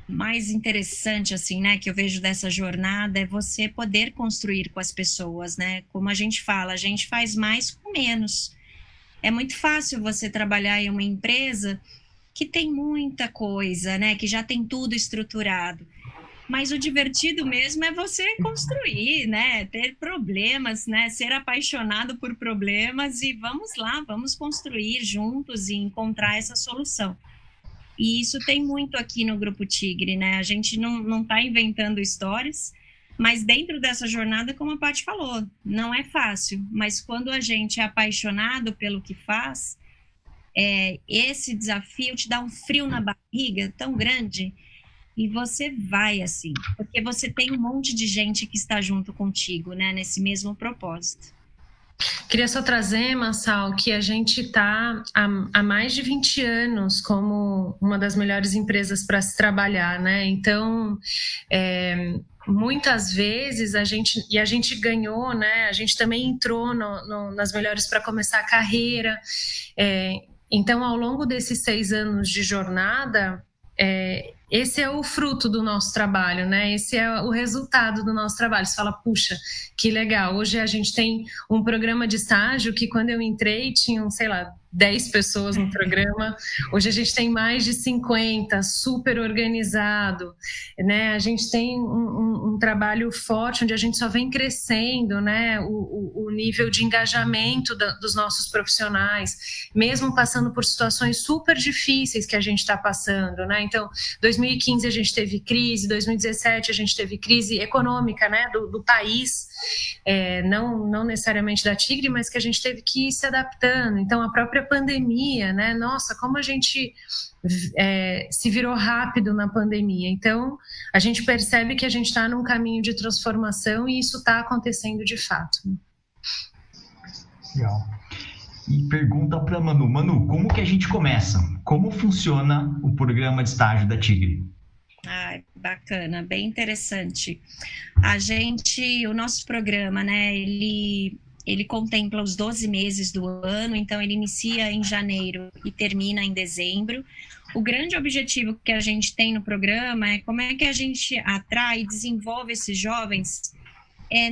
mais interessante, assim, né, que eu vejo dessa jornada é você poder construir com as pessoas, né? Como a gente fala, a gente faz mais com menos. É muito fácil você trabalhar em uma empresa que tem muita coisa, né, que já tem tudo estruturado. Mas o divertido mesmo é você construir, né, ter problemas, né, ser apaixonado por problemas e vamos lá, vamos construir juntos e encontrar essa solução. E isso tem muito aqui no Grupo Tigre, né? A gente não está inventando histórias, mas dentro dessa jornada, como a Paty falou, não é fácil. Mas quando a gente é apaixonado pelo que faz, esse desafio te dá um frio na barriga tão grande e você vai assim, porque você tem um monte de gente que está junto contigo, né? Nesse mesmo propósito. Queria só trazer, Massal, que a gente está há mais de 20 anos como uma das melhores empresas para se trabalhar, né? Então, muitas vezes a gente ganhou, né? A gente também entrou nas melhores para começar a carreira. Então, ao longo desses 6 anos de jornada, esse é o fruto do nosso trabalho, né? Esse é o resultado do nosso trabalho. Você fala, puxa, que legal. Hoje a gente tem um programa de estágio que quando eu entrei tinham, sei lá, 10 pessoas no programa. Hoje a gente tem mais de 50, super organizado, né? A gente tem um trabalho forte onde a gente só vem crescendo, né? O nível de engajamento dos nossos profissionais, mesmo passando por situações super difíceis que a gente está passando, né? Então, 2015 a gente teve crise, 2017 a gente teve crise econômica, né? Do país, não necessariamente da Tigre, mas que a gente teve que ir se adaptando. Então, a própria pandemia, né? Nossa, como a gente se virou rápido na pandemia. Então, a gente percebe que a gente está num caminho de transformação e isso está acontecendo de fato. Legal. E pergunta para Manu. Manu, como que a gente começa? Como funciona o programa de estágio da Tigre? Bacana, bem interessante. O nosso programa, né, ele contempla os 12 meses do ano, então ele inicia em janeiro e termina em dezembro. O grande objetivo que a gente tem no programa é como é que a gente atrai e desenvolve esses jovens,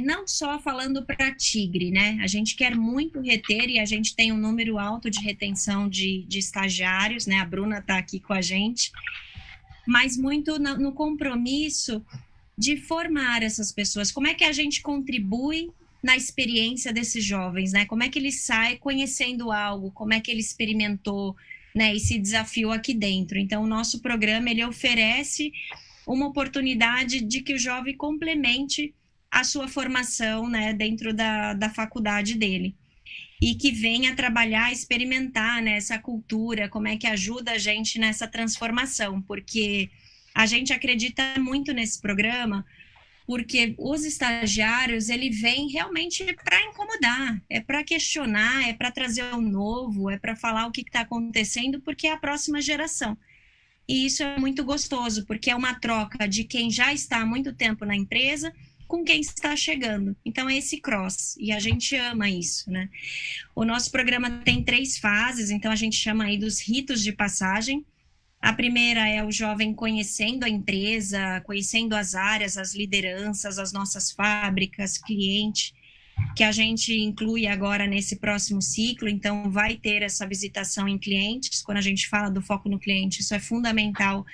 não só falando para a Tigre, né? A gente quer muito reter e a gente tem um número alto de retenção de estagiários, né? A Bruna está aqui com a gente, mas muito no compromisso de formar essas pessoas. Como é que a gente contribui na experiência desses jovens, né? Como é que ele sai conhecendo algo, como é que ele experimentou, né, e se desafiou aqui dentro. Então, o nosso programa, ele oferece uma oportunidade de que o jovem complemente a sua formação, né, dentro da faculdade dele. E que venha trabalhar, experimentar, né, essa cultura, como é que ajuda a gente nessa transformação, porque a gente acredita muito nesse programa, porque os estagiários, ele vem realmente para incomodar, é para questionar, é para trazer o novo, é para falar o que está acontecendo, porque é a próxima geração. E isso é muito gostoso, porque é uma troca de quem já está há muito tempo na empresa com quem está chegando. Então, é esse cross, e a gente ama isso, né? O nosso programa tem 3 fases, então a gente chama aí dos ritos de passagem. A primeira é o jovem conhecendo a empresa, conhecendo as áreas, as lideranças, as nossas fábricas, cliente, que a gente inclui agora nesse próximo ciclo, então vai ter essa visitação em clientes. Quando a gente fala do foco no cliente, isso é fundamental,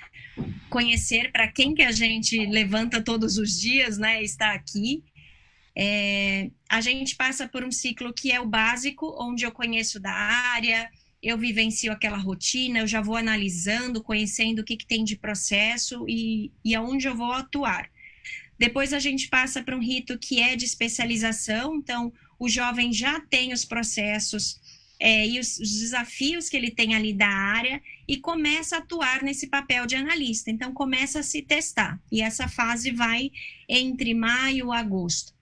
conhecer para quem que a gente levanta todos os dias, né, está aqui. A gente passa por um ciclo que é o básico, onde eu conheço da área, eu vivencio aquela rotina, eu já vou analisando, conhecendo o que tem de processo e aonde eu vou atuar. Depois a gente passa para um rito que é de especialização, então o jovem já tem os processos e os desafios que ele tem ali da área e começa a atuar nesse papel de analista, então começa a se testar. E essa fase vai entre maio e agosto.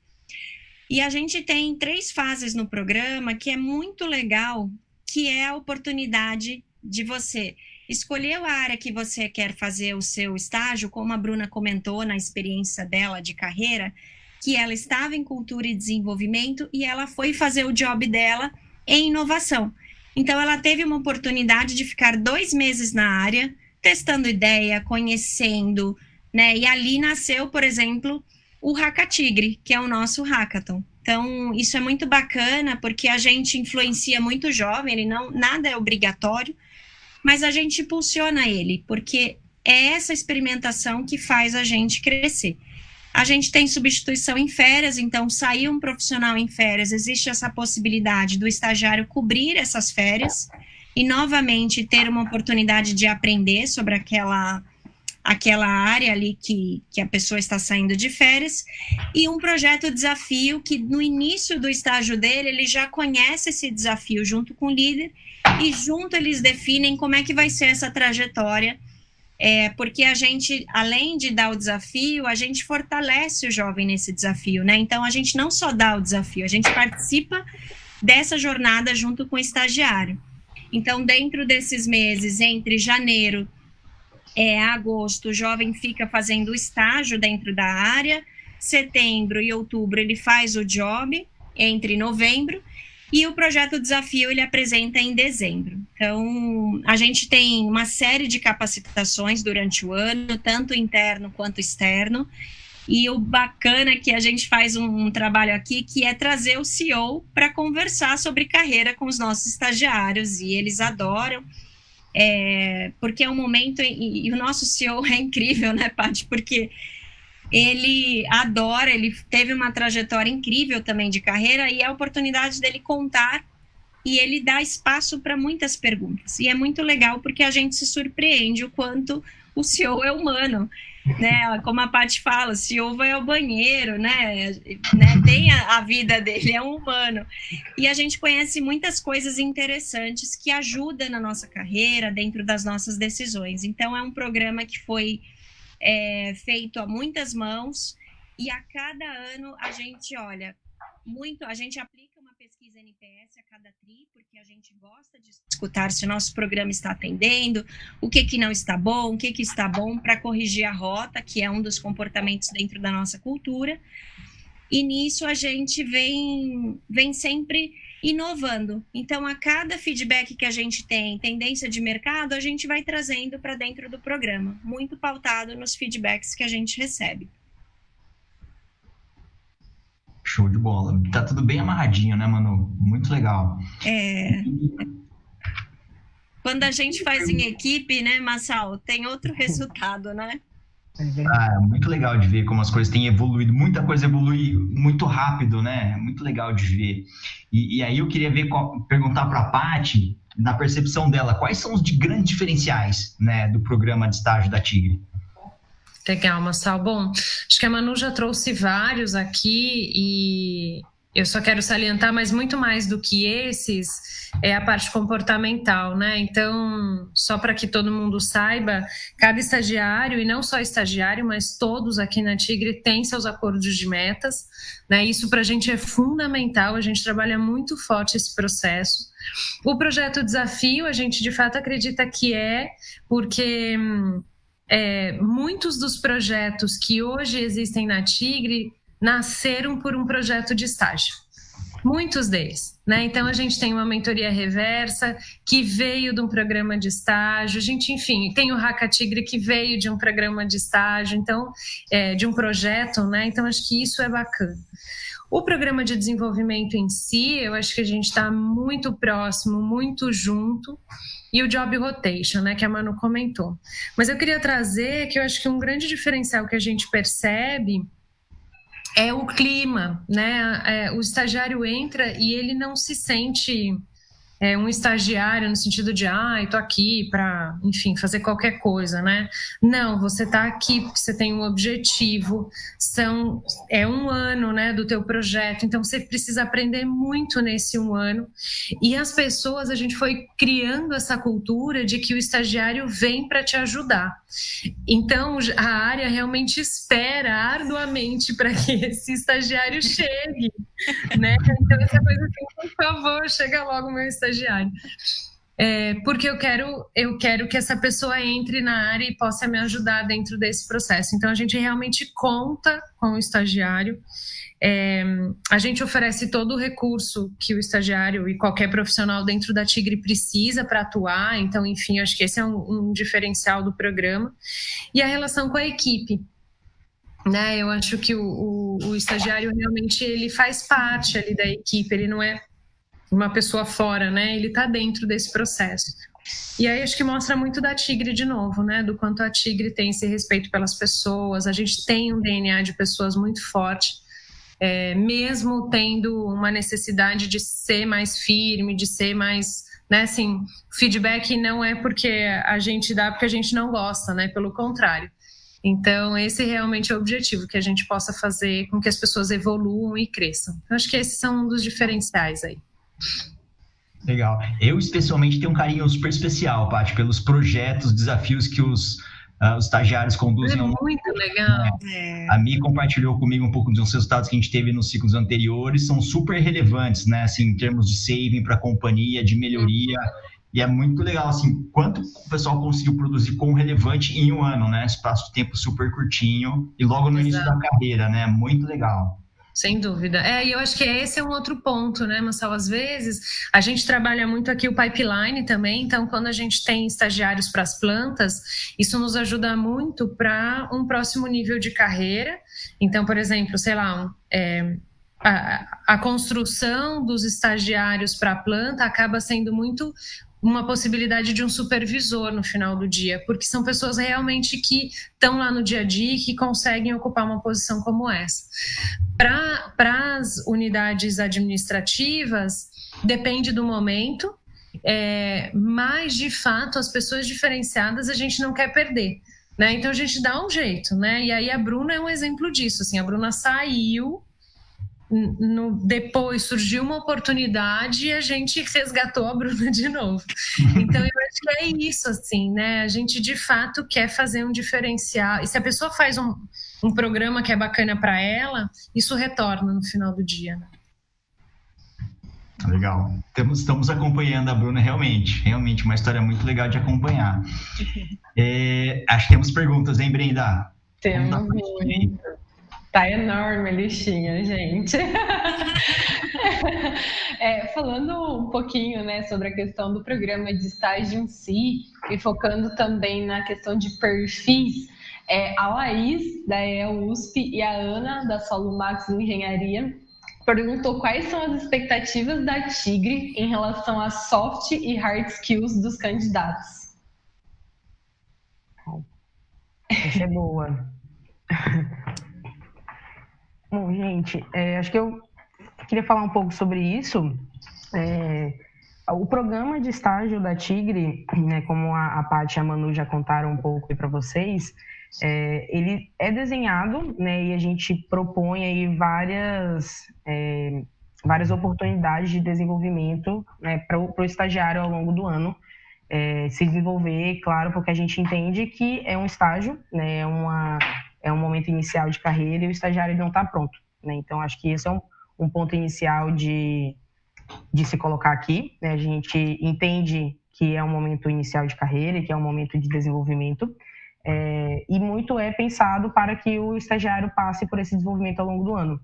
E a gente tem 3 fases no programa que é muito legal, que é a oportunidade de você escolheu a área que você quer fazer o seu estágio, como a Bruna comentou na experiência dela de carreira, que ela estava em cultura e desenvolvimento e ela foi fazer o job dela em inovação. Então, ela teve uma oportunidade de ficar 2 meses na área, testando ideia, conhecendo, né? E ali nasceu, por exemplo, o Hackatigre, que é o nosso hackathon. Então, isso é muito bacana, porque a gente influencia muito jovem, nada é obrigatório, mas a gente impulsiona ele, porque é essa experimentação que faz a gente crescer. A gente tem substituição em férias, então saiu um profissional em férias, existe essa possibilidade do estagiário cobrir essas férias e novamente ter uma oportunidade de aprender sobre aquela área ali que a pessoa está saindo de férias, e um projeto desafio que no início do estágio dele, ele já conhece esse desafio junto com o líder, e junto eles definem como é que vai ser essa trajetória, porque a gente, além de dar o desafio, a gente fortalece o jovem nesse desafio, né? Então, a gente não só dá o desafio, a gente participa dessa jornada junto com o estagiário. Então, dentro desses meses, entre janeiro agosto, o jovem fica fazendo o estágio dentro da área, setembro e outubro ele faz o job, entre novembro, e o projeto desafio ele apresenta em dezembro. Então, a gente tem uma série de capacitações durante o ano, tanto interno quanto externo, e o bacana é que a gente faz um trabalho aqui que é trazer o CEO para conversar sobre carreira com os nossos estagiários, e eles adoram, porque é um momento, e o nosso CEO é incrível, né, Paty? Porque ele adora, ele teve uma trajetória incrível também de carreira, e é a oportunidade dele contar, e ele dá espaço para muitas perguntas. E é muito legal, porque a gente se surpreende o quanto o CEO é humano, né? Como a Paty fala, o CEO vai ao banheiro, né? Tem a vida dele, é um humano. E a gente conhece muitas coisas interessantes que ajudam na nossa carreira, dentro das nossas decisões. Então, é um programa que foi feito a muitas mãos, e a cada ano a gente a gente aplica uma pesquisa NPS a cada TRI, porque a gente gosta de escutar se o nosso programa está atendendo, o que não está bom, o que está bom, para corrigir a rota, que é um dos comportamentos dentro da nossa cultura. E nisso a gente vem sempre inovando. Então, a cada feedback que a gente tem, tendência de mercado, a gente vai trazendo para dentro do programa, muito pautado nos feedbacks que a gente recebe. Show de bola. Tá tudo bem amarradinho, né, Manu? Muito legal. Quando a gente faz em equipe, né, Massal, tem outro resultado, né? É muito legal de ver como as coisas têm evoluído. Muita coisa evolui muito rápido, né? Muito legal de ver. E aí eu queria perguntar para a Paty, na percepção dela, quais são os grandes diferenciais, né, do programa de estágio da Tigre? Legal, Massal. Bom, acho que a Manu já trouxe vários aqui e eu só quero salientar, mas muito mais do que esses, é a parte comportamental, né? Então, só para que todo mundo saiba, cada estagiário, e não só estagiário, mas todos aqui na Tigre têm seus acordos de metas, né? Isso para a gente é fundamental, a gente trabalha muito forte esse processo. O projeto Desafio, a gente de fato acredita que porque muitos dos projetos que hoje existem na Tigre nasceram por um projeto de estágio. Muitos deles, né? Então, a gente tem uma mentoria reversa que veio de um programa de estágio, a gente, enfim, tem o Hackatigre que veio de um programa de estágio, então, de um projeto, né? Então, acho que isso é bacana. O programa de desenvolvimento em si, eu acho que a gente está muito próximo, muito junto, e o Job Rotation, né, que a Manu comentou. Mas eu queria trazer que eu acho que um grande diferencial que a gente percebe é o clima, né? O estagiário entra e ele não se sente um estagiário no sentido de, tô aqui para, enfim, fazer qualquer coisa, né? Não, você tá aqui porque você tem um objetivo, é um ano, né, do teu projeto, então você precisa aprender muito nesse um ano. E as pessoas, a gente foi criando essa cultura de que o estagiário vem para te ajudar. Então, a área realmente espera arduamente para que esse estagiário chegue, né? Então, essa coisa assim, por favor, chega logo meu estagiário. porque eu quero que essa pessoa entre na área e possa me ajudar dentro desse processo. Então, a gente realmente conta com o estagiário. A gente oferece todo o recurso que o estagiário e qualquer profissional dentro da Tigre precisa para atuar. Então, enfim, acho que esse é um diferencial do programa. E a relação com a equipe. Né? Eu acho que o estagiário realmente ele faz parte ali da equipe, ele não é uma pessoa fora, né? Ele está dentro desse processo. E aí acho que mostra muito da Tigre de novo, né? Do quanto a Tigre tem esse respeito pelas pessoas. A gente tem um DNA de pessoas muito forte, mesmo tendo uma necessidade de ser mais firme, de ser mais, né? Assim, feedback não é porque a gente dá porque a gente não gosta, né? Pelo contrário. Então, esse realmente é o objetivo, que a gente possa fazer com que as pessoas evoluam e cresçam. Eu acho que esses são um dos diferenciais aí. Legal. Eu, especialmente, tenho um carinho super especial, Paty, pelos projetos, desafios que os estagiários conduzem. É muito legal. A Mi compartilhou comigo um pouco dos resultados que a gente teve nos ciclos anteriores, são super relevantes, né, assim, em termos de saving para a companhia, de melhoria. E é muito legal, assim, quanto o pessoal conseguiu produzir com relevante em um ano, né? Espaço de tempo super curtinho e logo no início da carreira, né? Muito legal. Sem dúvida. E eu acho que esse é um outro ponto, né, Marcelo? Às vezes, a gente trabalha muito aqui o pipeline também, então quando a gente tem estagiários para as plantas, isso nos ajuda muito para um próximo nível de carreira. Então, por exemplo, sei lá, a construção dos estagiários para a planta acaba sendo muito uma possibilidade de um supervisor no final do dia, porque são pessoas realmente que estão lá no dia a dia e que conseguem ocupar uma posição como essa. Para as unidades administrativas, depende do momento, mas, de fato, as pessoas diferenciadas a gente não quer perder, né? Então, a gente dá um jeito, né? E aí a Bruna é um exemplo disso, assim, a Bruna saiu, depois surgiu uma oportunidade e a gente resgatou a Bruna de novo. Então, eu acho que é isso, assim, né? A gente, de fato, quer fazer um diferencial. E se a pessoa faz um programa que é bacana para ela, isso retorna no final do dia, né? Legal. Estamos acompanhando a Bruna realmente uma história muito legal de acompanhar. Acho que temos perguntas, hein, Brenda? Temos muito. Tá enorme a listinha, gente. Falando um pouquinho, né, sobre a questão do programa de estágio em si e focando também na questão de perfis, a Laís, da USP, e a Ana, da Solo Max Engenharia, perguntou quais são as expectativas da Tigre em relação a soft e hard skills dos candidatos. Essa é boa. Bom, gente, acho que eu queria falar um pouco sobre isso. O programa de estágio da Tigre, né, como a Paty e a Manu já contaram um pouco para vocês, ele é desenhado, né, e a gente propõe aí várias oportunidades de desenvolvimento, né, para o estagiário ao longo do ano se desenvolver, claro, porque a gente entende que é um estágio, né, é um momento inicial de carreira e o estagiário não está pronto, né? Então, acho que esse é um ponto inicial de se colocar aqui, né? A gente entende que é um momento inicial de carreira e que é um momento de desenvolvimento, e muito é pensado para que o estagiário passe por esse desenvolvimento ao longo do ano,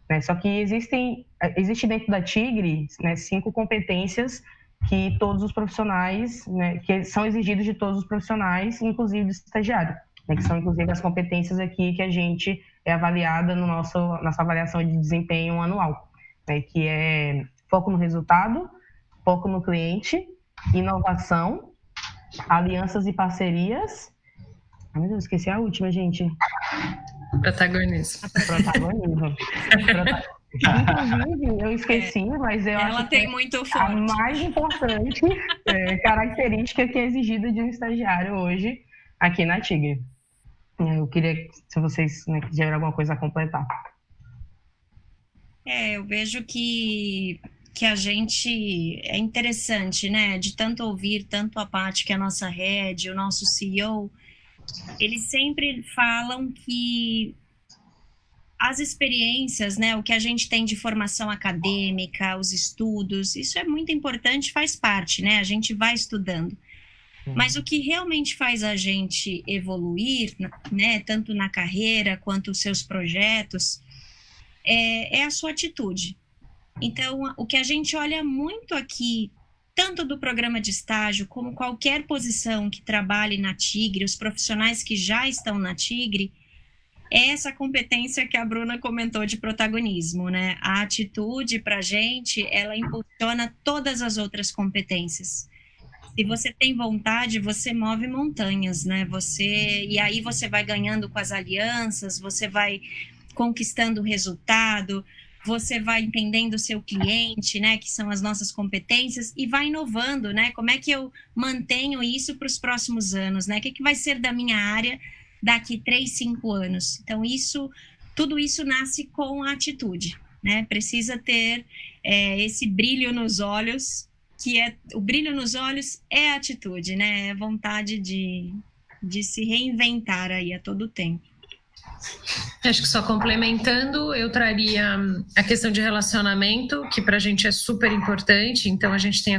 né? Só que existe dentro da Tigre, né, 5 competências que todos os profissionais, né, que são exigidos de todos os profissionais, inclusive do estagiário, né, que são inclusive as competências aqui que a gente é avaliada no nossa avaliação de desempenho anual, né, que é foco no resultado, foco no cliente, inovação, alianças e parcerias. Ai, meu Deus, esqueci a última, gente. Protagonismo. Inclusive, eu esqueci, mas eu acho que muito forte. A mais importante característica que é exigida de um estagiário hoje aqui na Tigre. Eu queria, se vocês tiverem alguma coisa a completar. Eu vejo que a gente é interessante, né? De tanto ouvir, tanto a Paty, que é a nossa head, o nosso CEO, eles sempre falam que as experiências, né, o que a gente tem de formação acadêmica, os estudos, isso é muito importante, faz parte, né, a gente vai estudando. Mas o que realmente faz a gente evoluir, né, tanto na carreira quanto os seus projetos, é a sua atitude. Então, o que a gente olha muito aqui, tanto do programa de estágio, como qualquer posição que trabalhe na Tigre, os profissionais que já estão na Tigre, é essa competência que a Bruna comentou de protagonismo, né? A atitude, para a gente, ela impulsiona todas as outras competências. Se você tem vontade, você move montanhas, né? E aí você vai ganhando com as alianças, você vai conquistando o resultado, você vai entendendo o seu cliente, né? Que são as nossas competências, e vai inovando, né? Como é que eu mantenho isso para os próximos anos, né? O que vai ser da minha área daqui 3, 5 anos? Então, tudo isso nasce com a atitude, né? Precisa ter esse brilho nos olhos, o brilho nos olhos é a atitude, né? É a vontade de se reinventar aí a todo tempo. Acho que só complementando, eu traria a questão de relacionamento, que para a gente é super importante. Então, a gente tem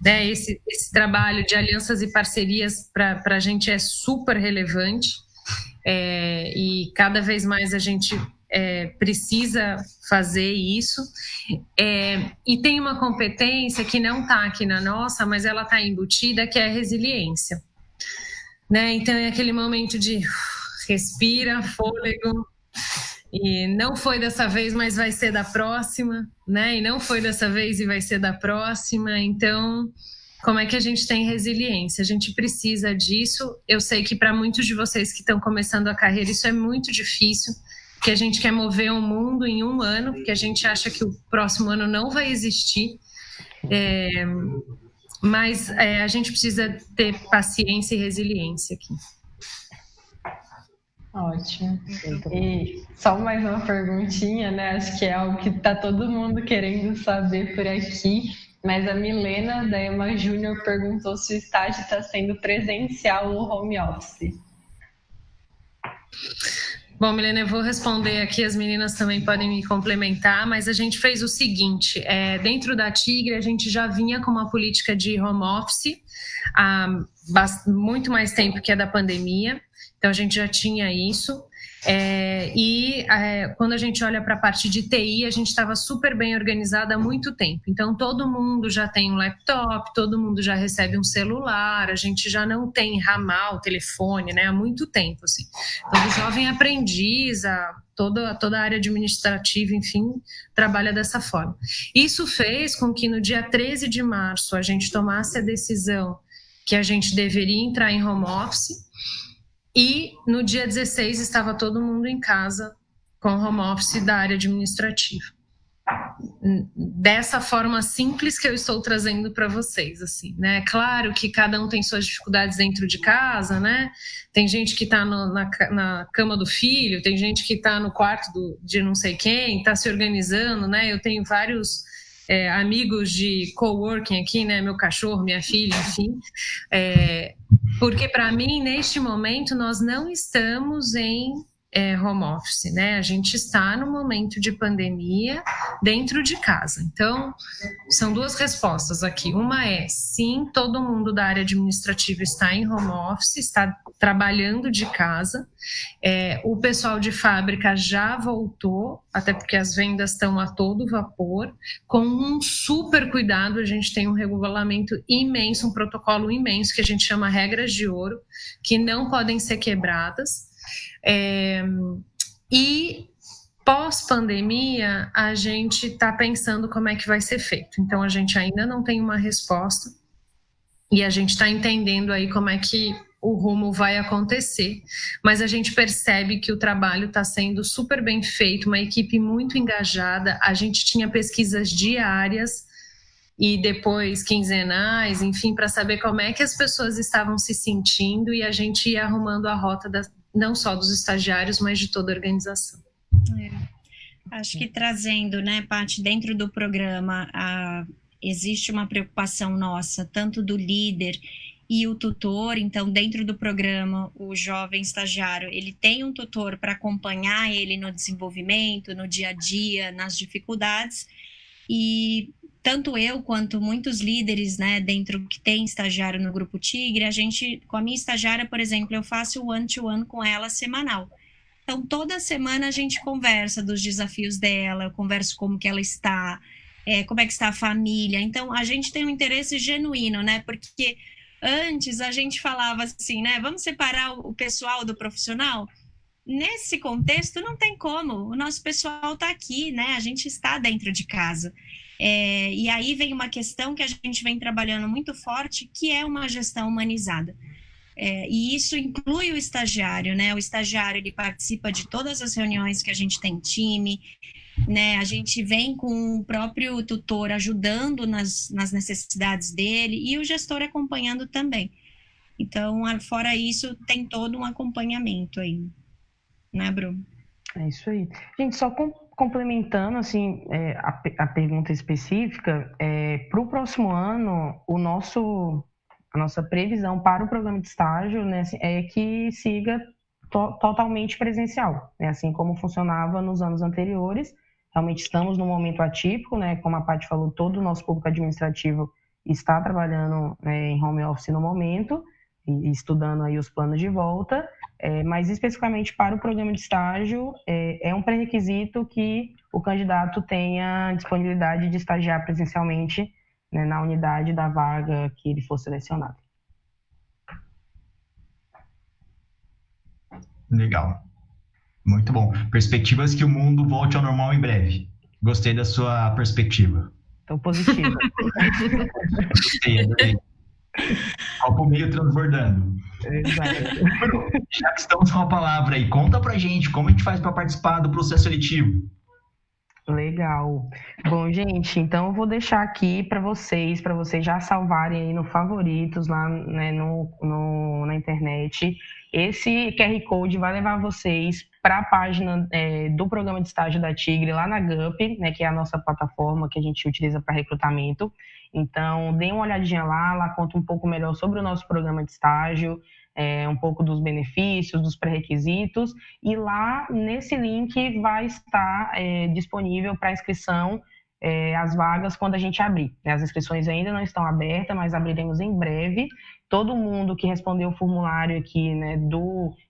né, esse trabalho de alianças e parcerias para a gente é super relevante, e cada vez mais a gente precisa fazer isso. E tem uma competência que não está aqui na nossa, mas ela está embutida, que é a resiliência. Né? Então, é aquele momento de respira, fôlego, e não foi dessa vez, mas vai ser da próxima, né? E não foi dessa vez e vai ser da próxima. Então, como é que a gente tem resiliência? A gente precisa disso. Eu sei que para muitos de vocês que estão começando a carreira, isso é muito difícil, porque a gente quer mover o mundo em 1 ano, porque a gente acha que o próximo ano não vai existir. Mas a gente precisa ter paciência e resiliência aqui. Ótimo. E só mais uma perguntinha, né? Acho que é algo que está todo mundo querendo saber por aqui. Mas a Milena, da EMA Júnior, perguntou se o estágio está sendo presencial ou home office. Bom, Milena, eu vou responder aqui, as meninas também podem me complementar, mas a gente fez o seguinte, dentro da Tigre a gente já vinha com uma política de home office há muito mais tempo que a da pandemia, então a gente já tinha isso. Quando a gente olha para a parte de TI, a gente estava super bem organizada há muito tempo. Então, todo mundo já tem um laptop, todo mundo já recebe um celular, a gente já não tem ramal, telefone, né, há muito tempo. Assim. Então, o jovem aprendiz, toda a área administrativa, enfim, trabalha dessa forma. Isso fez com que no dia 13 de março a gente tomasse a decisão que a gente deveria entrar em home office. E no dia 16 estava todo mundo em casa com home office da área administrativa. Dessa forma simples que eu estou trazendo para vocês, assim, né? Claro que cada um tem suas dificuldades dentro de casa, né? Tem gente que está na cama do filho, tem gente que está no quarto de não sei quem, está se organizando, né? Eu tenho vários amigos de coworking aqui, né? Meu cachorro, minha filha, enfim. Porque para mim, neste momento, nós não estamos em home office, né? A gente está no momento de pandemia dentro de casa. Então, são 2 respostas aqui. Uma é, sim, todo mundo da área administrativa está em home office, está trabalhando de casa. O pessoal de fábrica já voltou, até porque as vendas estão a todo vapor, com um super cuidado. A gente tem um regulamento imenso, um protocolo imenso, que a gente chama regras de ouro, que não podem ser quebradas. E pós-pandemia a gente está pensando como é que vai ser feito. Então a gente ainda não tem uma resposta e a gente está entendendo aí como é que o rumo vai acontecer, mas a gente percebe que o trabalho está sendo super bem feito, uma equipe muito engajada. A gente tinha pesquisas diárias e depois quinzenais, enfim, para saber como é que as pessoas estavam se sentindo, e a gente ia arrumando a rota não só dos estagiários, mas de toda a organização. Acho que trazendo, né, Paty, dentro do programa, existe uma preocupação nossa, tanto do líder e o tutor. Então, dentro do programa, o jovem estagiário, ele tem um tutor para acompanhar ele no desenvolvimento, no dia a dia, nas dificuldades. E tanto eu quanto muitos líderes, né, dentro que tem estagiário no Grupo Tigre, com a minha estagiária, por exemplo, eu faço o one-to-one com ela semanal. Então, toda semana a gente conversa dos desafios dela, eu converso como que ela está, como é que está a família. Então, a gente tem um interesse genuíno, né, porque antes a gente falava assim, né, vamos separar o pessoal do profissional? Nesse contexto, não tem como, o nosso pessoal está aqui, né, a gente está dentro de casa. E aí vem uma questão que a gente vem trabalhando muito forte, que é uma gestão humanizada. E isso inclui o estagiário, né? O estagiário, ele participa de todas as reuniões que a gente tem em time, né? A gente vem com o próprio tutor ajudando nas necessidades dele e o gestor acompanhando também. Então, fora isso, tem todo um acompanhamento aí, né, Bruno? É isso aí. Gente, só complementando assim, a pergunta específica, para o próximo ano, a nossa previsão para o programa de estágio, né, é que siga totalmente presencial, né, assim como funcionava nos anos anteriores. Realmente estamos num momento atípico, né, como a Paty falou, todo o nosso público administrativo está trabalhando, né, em home office no momento e estudando aí os planos de volta, mas especificamente para o programa de estágio, é um pré-requisito que o candidato tenha disponibilidade de estagiar presencialmente, né, na unidade da vaga que ele for selecionado. Legal. Muito bom. Perspectivas que o mundo volte ao normal em breve. Gostei da sua perspectiva. Então, positiva. Gostei, adorei. Copo meio transbordando. Exato. Já que estamos com a palavra aí, conta pra gente como a gente faz para participar do processo seletivo. Legal. Bom, gente, então eu vou deixar aqui para vocês já salvarem aí no favoritos lá, né, na internet. Esse QR Code vai levar vocês para a página do programa de estágio da Tigre lá na GUP, né, que é a nossa plataforma que a gente utiliza para recrutamento. Então, dê uma olhadinha lá conta um pouco melhor sobre o nosso programa de estágio, um pouco dos benefícios, dos pré-requisitos, e lá nesse link vai estar disponível para inscrição as vagas quando a gente abrir. As inscrições ainda não estão abertas, mas abriremos em breve. Todo mundo que respondeu o formulário aqui, né,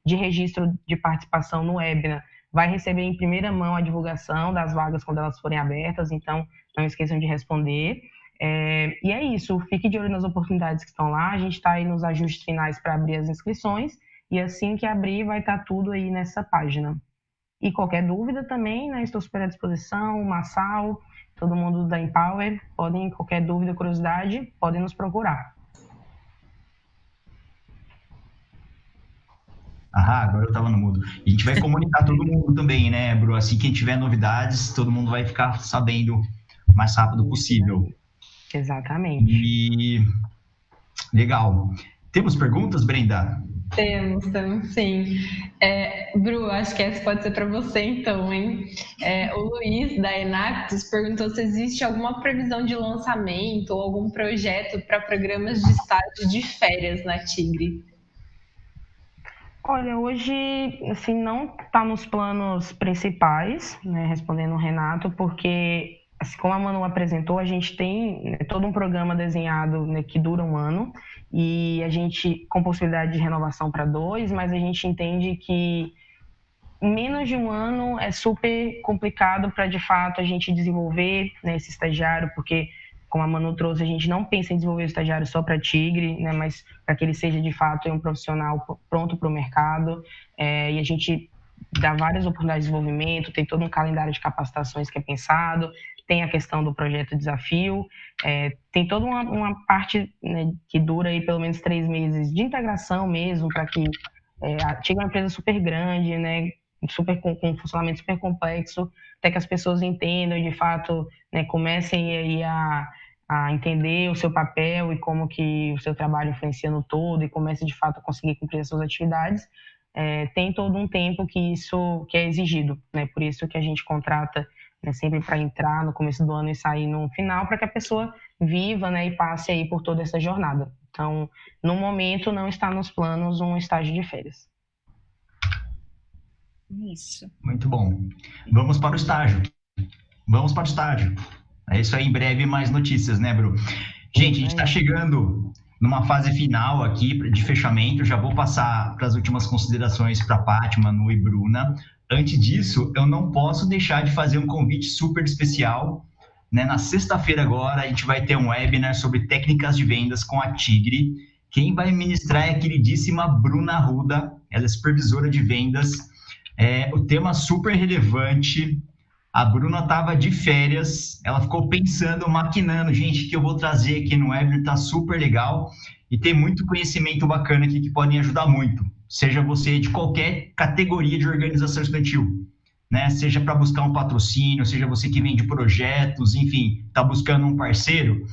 de registro de participação no webinar vai receber em primeira mão a divulgação das vagas quando elas forem abertas, então não esqueçam de responder. E é isso, fique de olho nas oportunidades que estão lá, a gente está aí nos ajustes finais para abrir as inscrições, e assim que abrir vai estar tudo aí nessa página. E qualquer dúvida também, né, estou super à disposição, o Massal, todo mundo da Empower, qualquer dúvida, curiosidade, podem nos procurar. Agora eu estava no mudo. E a gente vai comunicar todo mundo também, né, Bru? Assim que tiver novidades, todo mundo vai ficar sabendo o mais rápido possível. Exatamente. E legal. Temos perguntas, Brenda? Temos sim. Bru, acho que essa pode ser para você então, hein? O Luiz, da Enactus, perguntou se existe alguma previsão de lançamento ou algum projeto para programas de estágio de férias na Tigre. Olha, hoje, assim, não está nos planos principais, né, respondendo o Renato, porque, assim, como a Manu apresentou, a gente tem, né, todo um programa desenhado, né, que dura um ano, e a gente, com possibilidade de renovação para 2, mas a gente entende que menos de um ano é super complicado para, de fato, a gente desenvolver, né, esse estagiário, porque, como a Manu trouxe, a gente não pensa em desenvolver o estagiário só para Tigre, né, mas para que ele seja, de fato, um profissional pronto para o mercado. E a gente dá várias oportunidades de desenvolvimento, tem todo um calendário de capacitações que é pensado, tem a questão do projeto Desafio, tem toda uma parte, né, que dura aí pelo menos 3 meses de integração mesmo, para que a Tigre é uma empresa super grande, né, com um funcionamento super complexo, até que as pessoas entendam e, de fato, né, comecem aí a entender o seu papel e como que o seu trabalho influencia no todo e comece, de fato, a conseguir cumprir as suas atividades. Tem todo um tempo que é exigido, né? Por isso que a gente contrata né, sempre para entrar no começo do ano e sair no final, para que a pessoa viva, né, e passe aí por toda essa jornada. Então, no momento, não está nos planos um estágio de férias. Isso. Muito bom. Vamos para o estágio. Vamos para o estágio. É isso aí, em breve mais notícias, né, Bru? Gente, a gente está chegando numa fase final aqui de fechamento. Já vou passar para as últimas considerações para Paty, Manu e Bruna. Antes disso, eu não posso deixar de fazer um convite super especial, né? Na sexta-feira agora, a gente vai ter um webinar sobre técnicas de vendas com a Tigre. Quem vai ministrar é a queridíssima Bruna Arruda. Ela é supervisora de vendas. O tema super relevante. A Bruna estava de férias, ela ficou pensando, maquinando, gente, que eu vou trazer aqui no webinar, tá super legal, e tem muito conhecimento bacana aqui que podem ajudar muito, seja você de qualquer categoria de organização estudantil, né? Seja para buscar um patrocínio, seja você que vende projetos, enfim, está buscando um parceiro.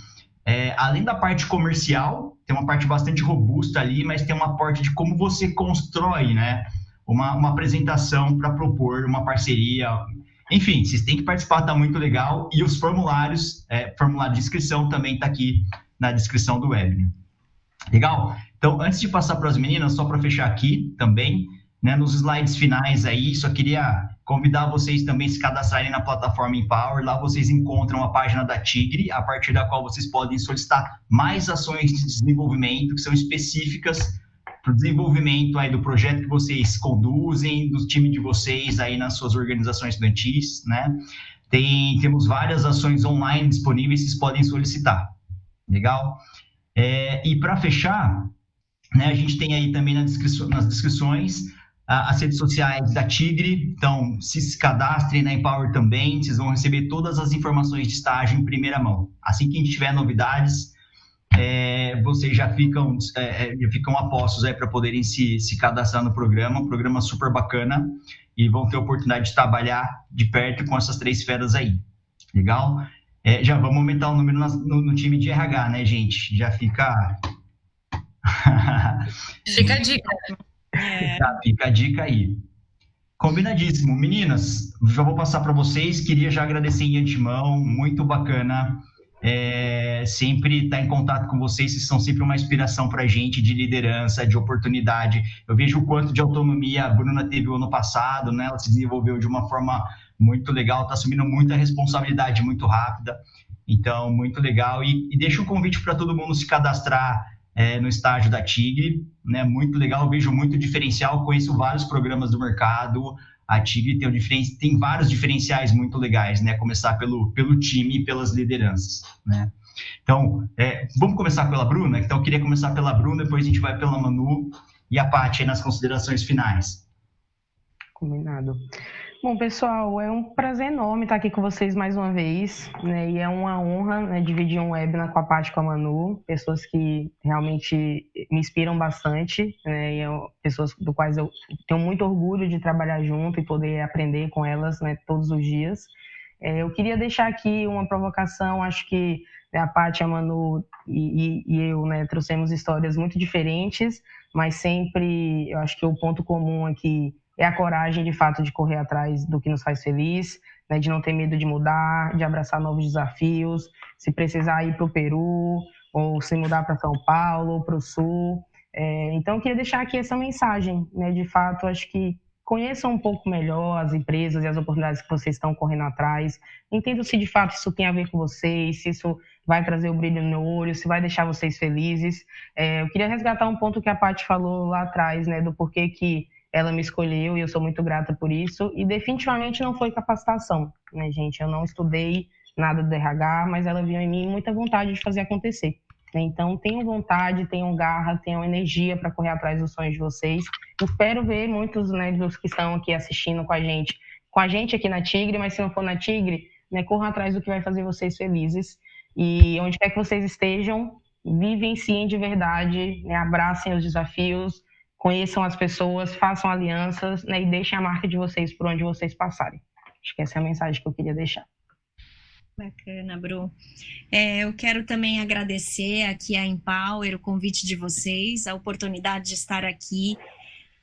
Além da parte comercial, tem uma parte bastante robusta ali, mas tem uma parte de como você constrói, né? Uma apresentação para propor uma parceria. Enfim, vocês têm que participar, tá muito legal. E os formulários, formulário de inscrição também está aqui na descrição do webinar. Legal? Então, antes de passar para as meninas, só para fechar aqui também, né, nos slides finais aí, só queria convidar vocês também a se cadastrarem na plataforma Empower. Lá vocês encontram a página da Tigre, a partir da qual vocês podem solicitar mais ações de desenvolvimento que são específicas para o desenvolvimento aí do projeto que vocês conduzem, do time de vocês aí nas suas organizações estudantis, né? Temos várias ações online disponíveis, vocês podem solicitar. Legal? E para fechar, né, a gente tem aí também nas descrições as redes sociais da Tigre, então se cadastrem na Empower também, vocês vão receber todas as informações de estágio em primeira mão. Assim que a gente tiver novidades, vocês já ficam apostos aí para poderem se cadastrar no programa, um programa super bacana, e vão ter a oportunidade de trabalhar de perto com essas 3 feras aí. Legal? Já vamos aumentar o número no time de RH, né, gente? Já fica... Fica a dica. Fica a dica aí. Combinadíssimo. Meninas, já vou passar para vocês. Queria já agradecer de antemão. Muito bacana. Sempre estar em contato com vocês são sempre uma inspiração para a gente de liderança, de oportunidade. Eu vejo o quanto de autonomia a Bruna teve o ano passado, né? Ela se desenvolveu de uma forma muito legal, está assumindo muita responsabilidade muito rápida, então muito legal, e deixa um convite para todo mundo se cadastrar no estágio da Tigre, né? Muito legal, eu vejo muito diferencial, conheço vários programas do mercado. A Tigre tem vários diferenciais muito legais, né? Começar pelo time e pelas lideranças, né? Então, vamos começar pela Bruna? Então, eu queria começar pela Bruna, depois a gente vai pela Manu e a Paty aí nas considerações finais. Combinado. Bom, pessoal, é um prazer enorme estar aqui com vocês mais uma vez, né? E é uma honra, né, dividir um webinar com a Paty e com a Manu, pessoas que realmente me inspiram bastante, né? E pessoas do quais eu tenho muito orgulho de trabalhar junto e poder aprender com elas, né, todos os dias. Eu queria deixar aqui uma provocação, acho que a Paty, a Manu e eu, né, trouxemos histórias muito diferentes, mas sempre, eu acho que o ponto comum aqui é a coragem, de fato, de correr atrás do que nos faz feliz, né, de não ter medo de mudar, de abraçar novos desafios, se precisar ir para o Peru, ou se mudar para São Paulo, para o Sul. Então, eu queria deixar aqui essa mensagem, né, de fato, acho que conheçam um pouco melhor as empresas e as oportunidades que vocês estão correndo atrás, entendam se de fato isso tem a ver com vocês, se isso vai trazer o brilho no olho, se vai deixar vocês felizes. Eu queria resgatar um ponto que a Paty falou lá atrás, né, do porquê que ela me escolheu, e eu sou muito grata por isso, e definitivamente não foi capacitação, né, gente? Eu não estudei nada do RH, mas ela viu em mim muita vontade de fazer acontecer. Então, tenham vontade, tenham garra, tenham energia para correr atrás dos sonhos de vocês. Espero ver muitos, né, dos que estão aqui assistindo com a gente aqui na Tigre, mas se não for na Tigre, né, corram atrás do que vai fazer vocês felizes. E onde quer que vocês estejam, vivenciem de verdade, né, abracem os desafios, conheçam as pessoas, façam alianças, né, e deixem a marca de vocês por onde vocês passarem. Acho que essa é a mensagem que eu queria deixar. Bacana, Bru. Eu quero também agradecer aqui a Empower, o convite de vocês, a oportunidade de estar aqui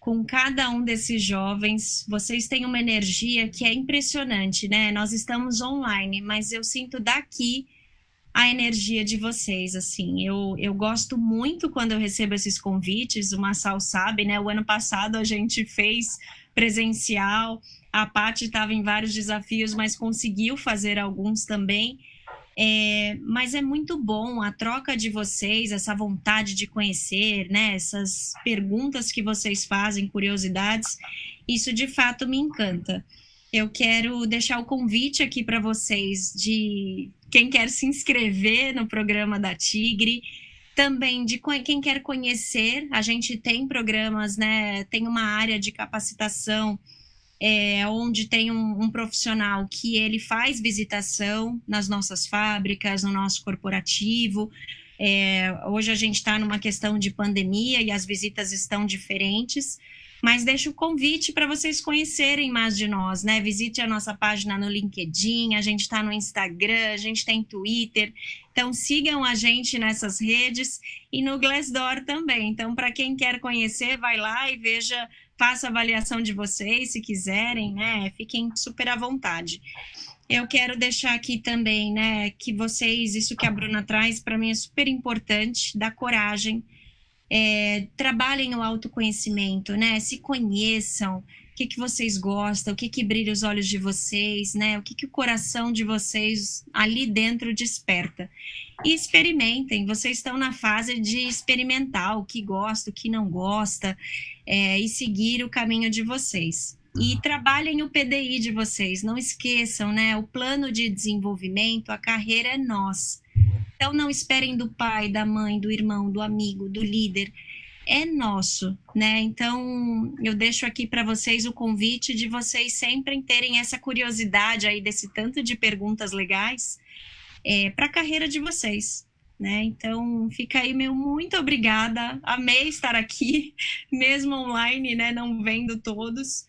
com cada um desses jovens. Vocês têm uma energia que é impressionante, né? Nós estamos online, mas eu sinto daqui a energia de vocês, assim. Eu gosto muito quando eu recebo esses convites, o Massal sabe, né? O ano passado a gente fez presencial, a Paty estava em vários desafios, mas conseguiu fazer alguns também. Mas é muito bom a troca de vocês, essa vontade de conhecer, né? Essas perguntas que vocês fazem, curiosidades, isso de fato me encanta. Eu quero deixar o convite aqui para vocês de quem quer se inscrever no programa da Tigre, também de quem quer conhecer. A gente tem programas, né? Tem uma área de capacitação onde tem um profissional que ele faz visitação nas nossas fábricas, no nosso corporativo. Hoje a gente está numa questão de pandemia e as visitas estão diferentes, mas deixo o convite para vocês conhecerem mais de nós, né? Visite a nossa página no LinkedIn, a gente está no Instagram, a gente tem Twitter, então sigam a gente nessas redes e no Glassdoor também. Então, para quem quer conhecer, vai lá e veja, faça a avaliação de vocês, se quiserem, né? Fiquem super à vontade. Eu quero deixar aqui também, né, que vocês, isso que a Bruna traz, para mim é super importante, dar coragem, trabalhem o autoconhecimento, né? Se conheçam, o que vocês gostam, o que brilha os olhos de vocês, né? O que o coração de vocês ali dentro desperta. E experimentem, vocês estão na fase de experimentar o que gosta, o que não gosta, e seguir o caminho de vocês. E trabalhem o PDI de vocês, não esqueçam, né? O plano de desenvolvimento, a carreira é nós. Então, não esperem do pai, da mãe, do irmão, do amigo, do líder. É nosso, né? Então, eu deixo aqui para vocês o convite de vocês sempre terem essa curiosidade aí desse tanto de perguntas legais para a carreira de vocês, né? Então, fica aí meu muito obrigada. Amei estar aqui, mesmo online, né? Não vendo todos,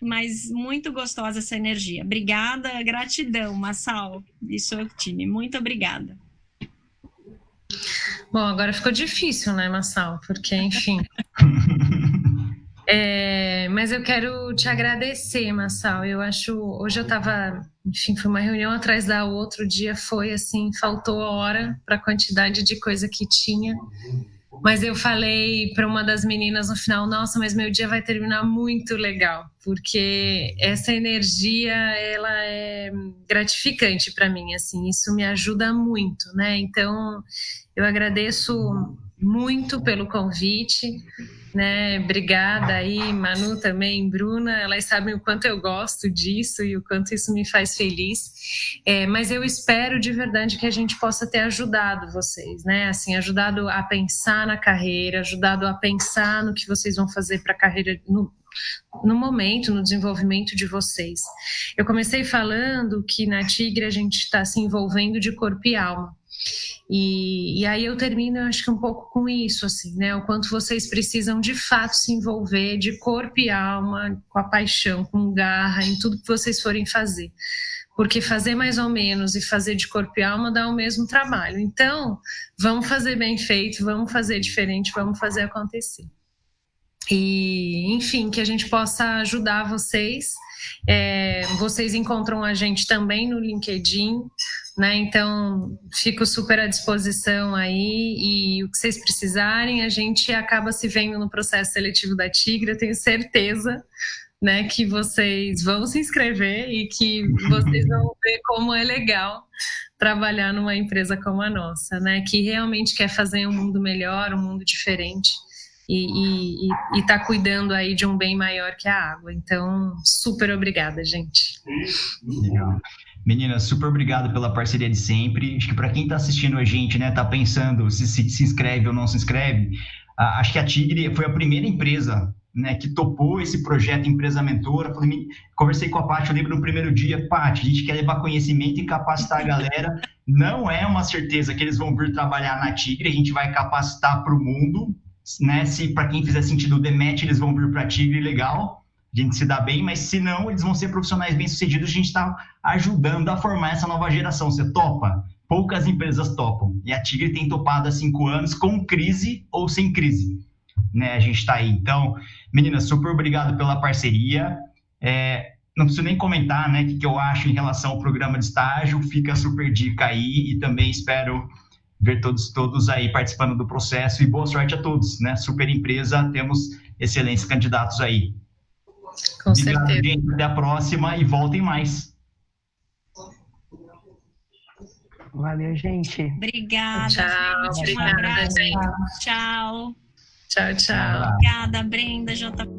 mas muito gostosa essa energia. Obrigada, gratidão, Massal e seu time. Muito obrigada. Bom, agora ficou difícil, né, Massal? Porque, enfim... mas eu quero te agradecer, Massal. Eu acho... Hoje eu estava... Enfim, foi uma reunião atrás da outra. O dia foi assim, faltou a hora para a quantidade de coisa que tinha. Mas eu falei para uma das meninas no final, nossa, mas meu dia vai terminar muito legal, porque essa energia, ela é gratificante para mim, assim, isso me ajuda muito, né? Então, eu agradeço muito pelo convite, né? Obrigada aí, Manu também, Bruna, elas sabem o quanto eu gosto disso e o quanto isso me faz feliz, mas eu espero de verdade que a gente possa ter ajudado vocês, né? Assim, ajudado a pensar na carreira, ajudado a pensar no que vocês vão fazer para a carreira no momento, no desenvolvimento de vocês. Eu comecei falando que na Tigre a gente está se envolvendo de corpo e alma. E aí eu termino, eu acho que um pouco com isso, assim, né? O quanto vocês precisam de fato se envolver de corpo e alma, com a paixão, com garra, em tudo que vocês forem fazer. Porque fazer mais ou menos e fazer de corpo e alma dá o mesmo trabalho. Então, vamos fazer bem feito, vamos fazer diferente, vamos fazer acontecer. E, enfim, que a gente possa ajudar vocês. Vocês encontram a gente também no LinkedIn, né? Então, fico super à disposição aí e o que vocês precisarem, a gente acaba se vendo no processo seletivo da Tigre, eu tenho certeza, né, que vocês vão se inscrever e que vocês vão ver como é legal trabalhar numa empresa como a nossa, né, que realmente quer fazer um mundo melhor, um mundo diferente e tá cuidando aí de um bem maior que a água. Então, super obrigada, gente. Legal. Meninas, super obrigado pela parceria de sempre. Acho que para quem está assistindo a gente, né, tá pensando se inscreve ou não se inscreve, acho que a Tigre foi a primeira empresa, né, que topou esse projeto Empresa Mentora. Conversei com a Paty, eu lembro no primeiro dia, Paty, a gente quer levar conhecimento e capacitar a galera. Não é uma certeza que eles vão vir trabalhar na Tigre, a gente vai capacitar para o mundo, né? Se para quem fizer sentido o Demet, eles vão vir para a Tigre, legal, a gente se dá bem, mas se não, eles vão ser profissionais bem-sucedidos, a gente está ajudando a formar essa nova geração. Você topa? Poucas empresas topam, e a Tigre tem topado há 5 anos, com crise ou sem crise. né, a gente está aí. Então, meninas, super obrigado pela parceria. Não preciso nem comentar, né, o que eu acho em relação ao programa de estágio, fica super dica aí, e também espero ver todos aí participando do processo, e boa sorte a todos, né, super empresa, temos excelentes candidatos aí. Com obrigado, certeza. gente, até a próxima e voltem mais. Valeu, gente. Obrigada. Tchau, gente. obrigada, Um abraço. gente. Tchau. Tchau, tchau. Obrigada, Brenda, JP.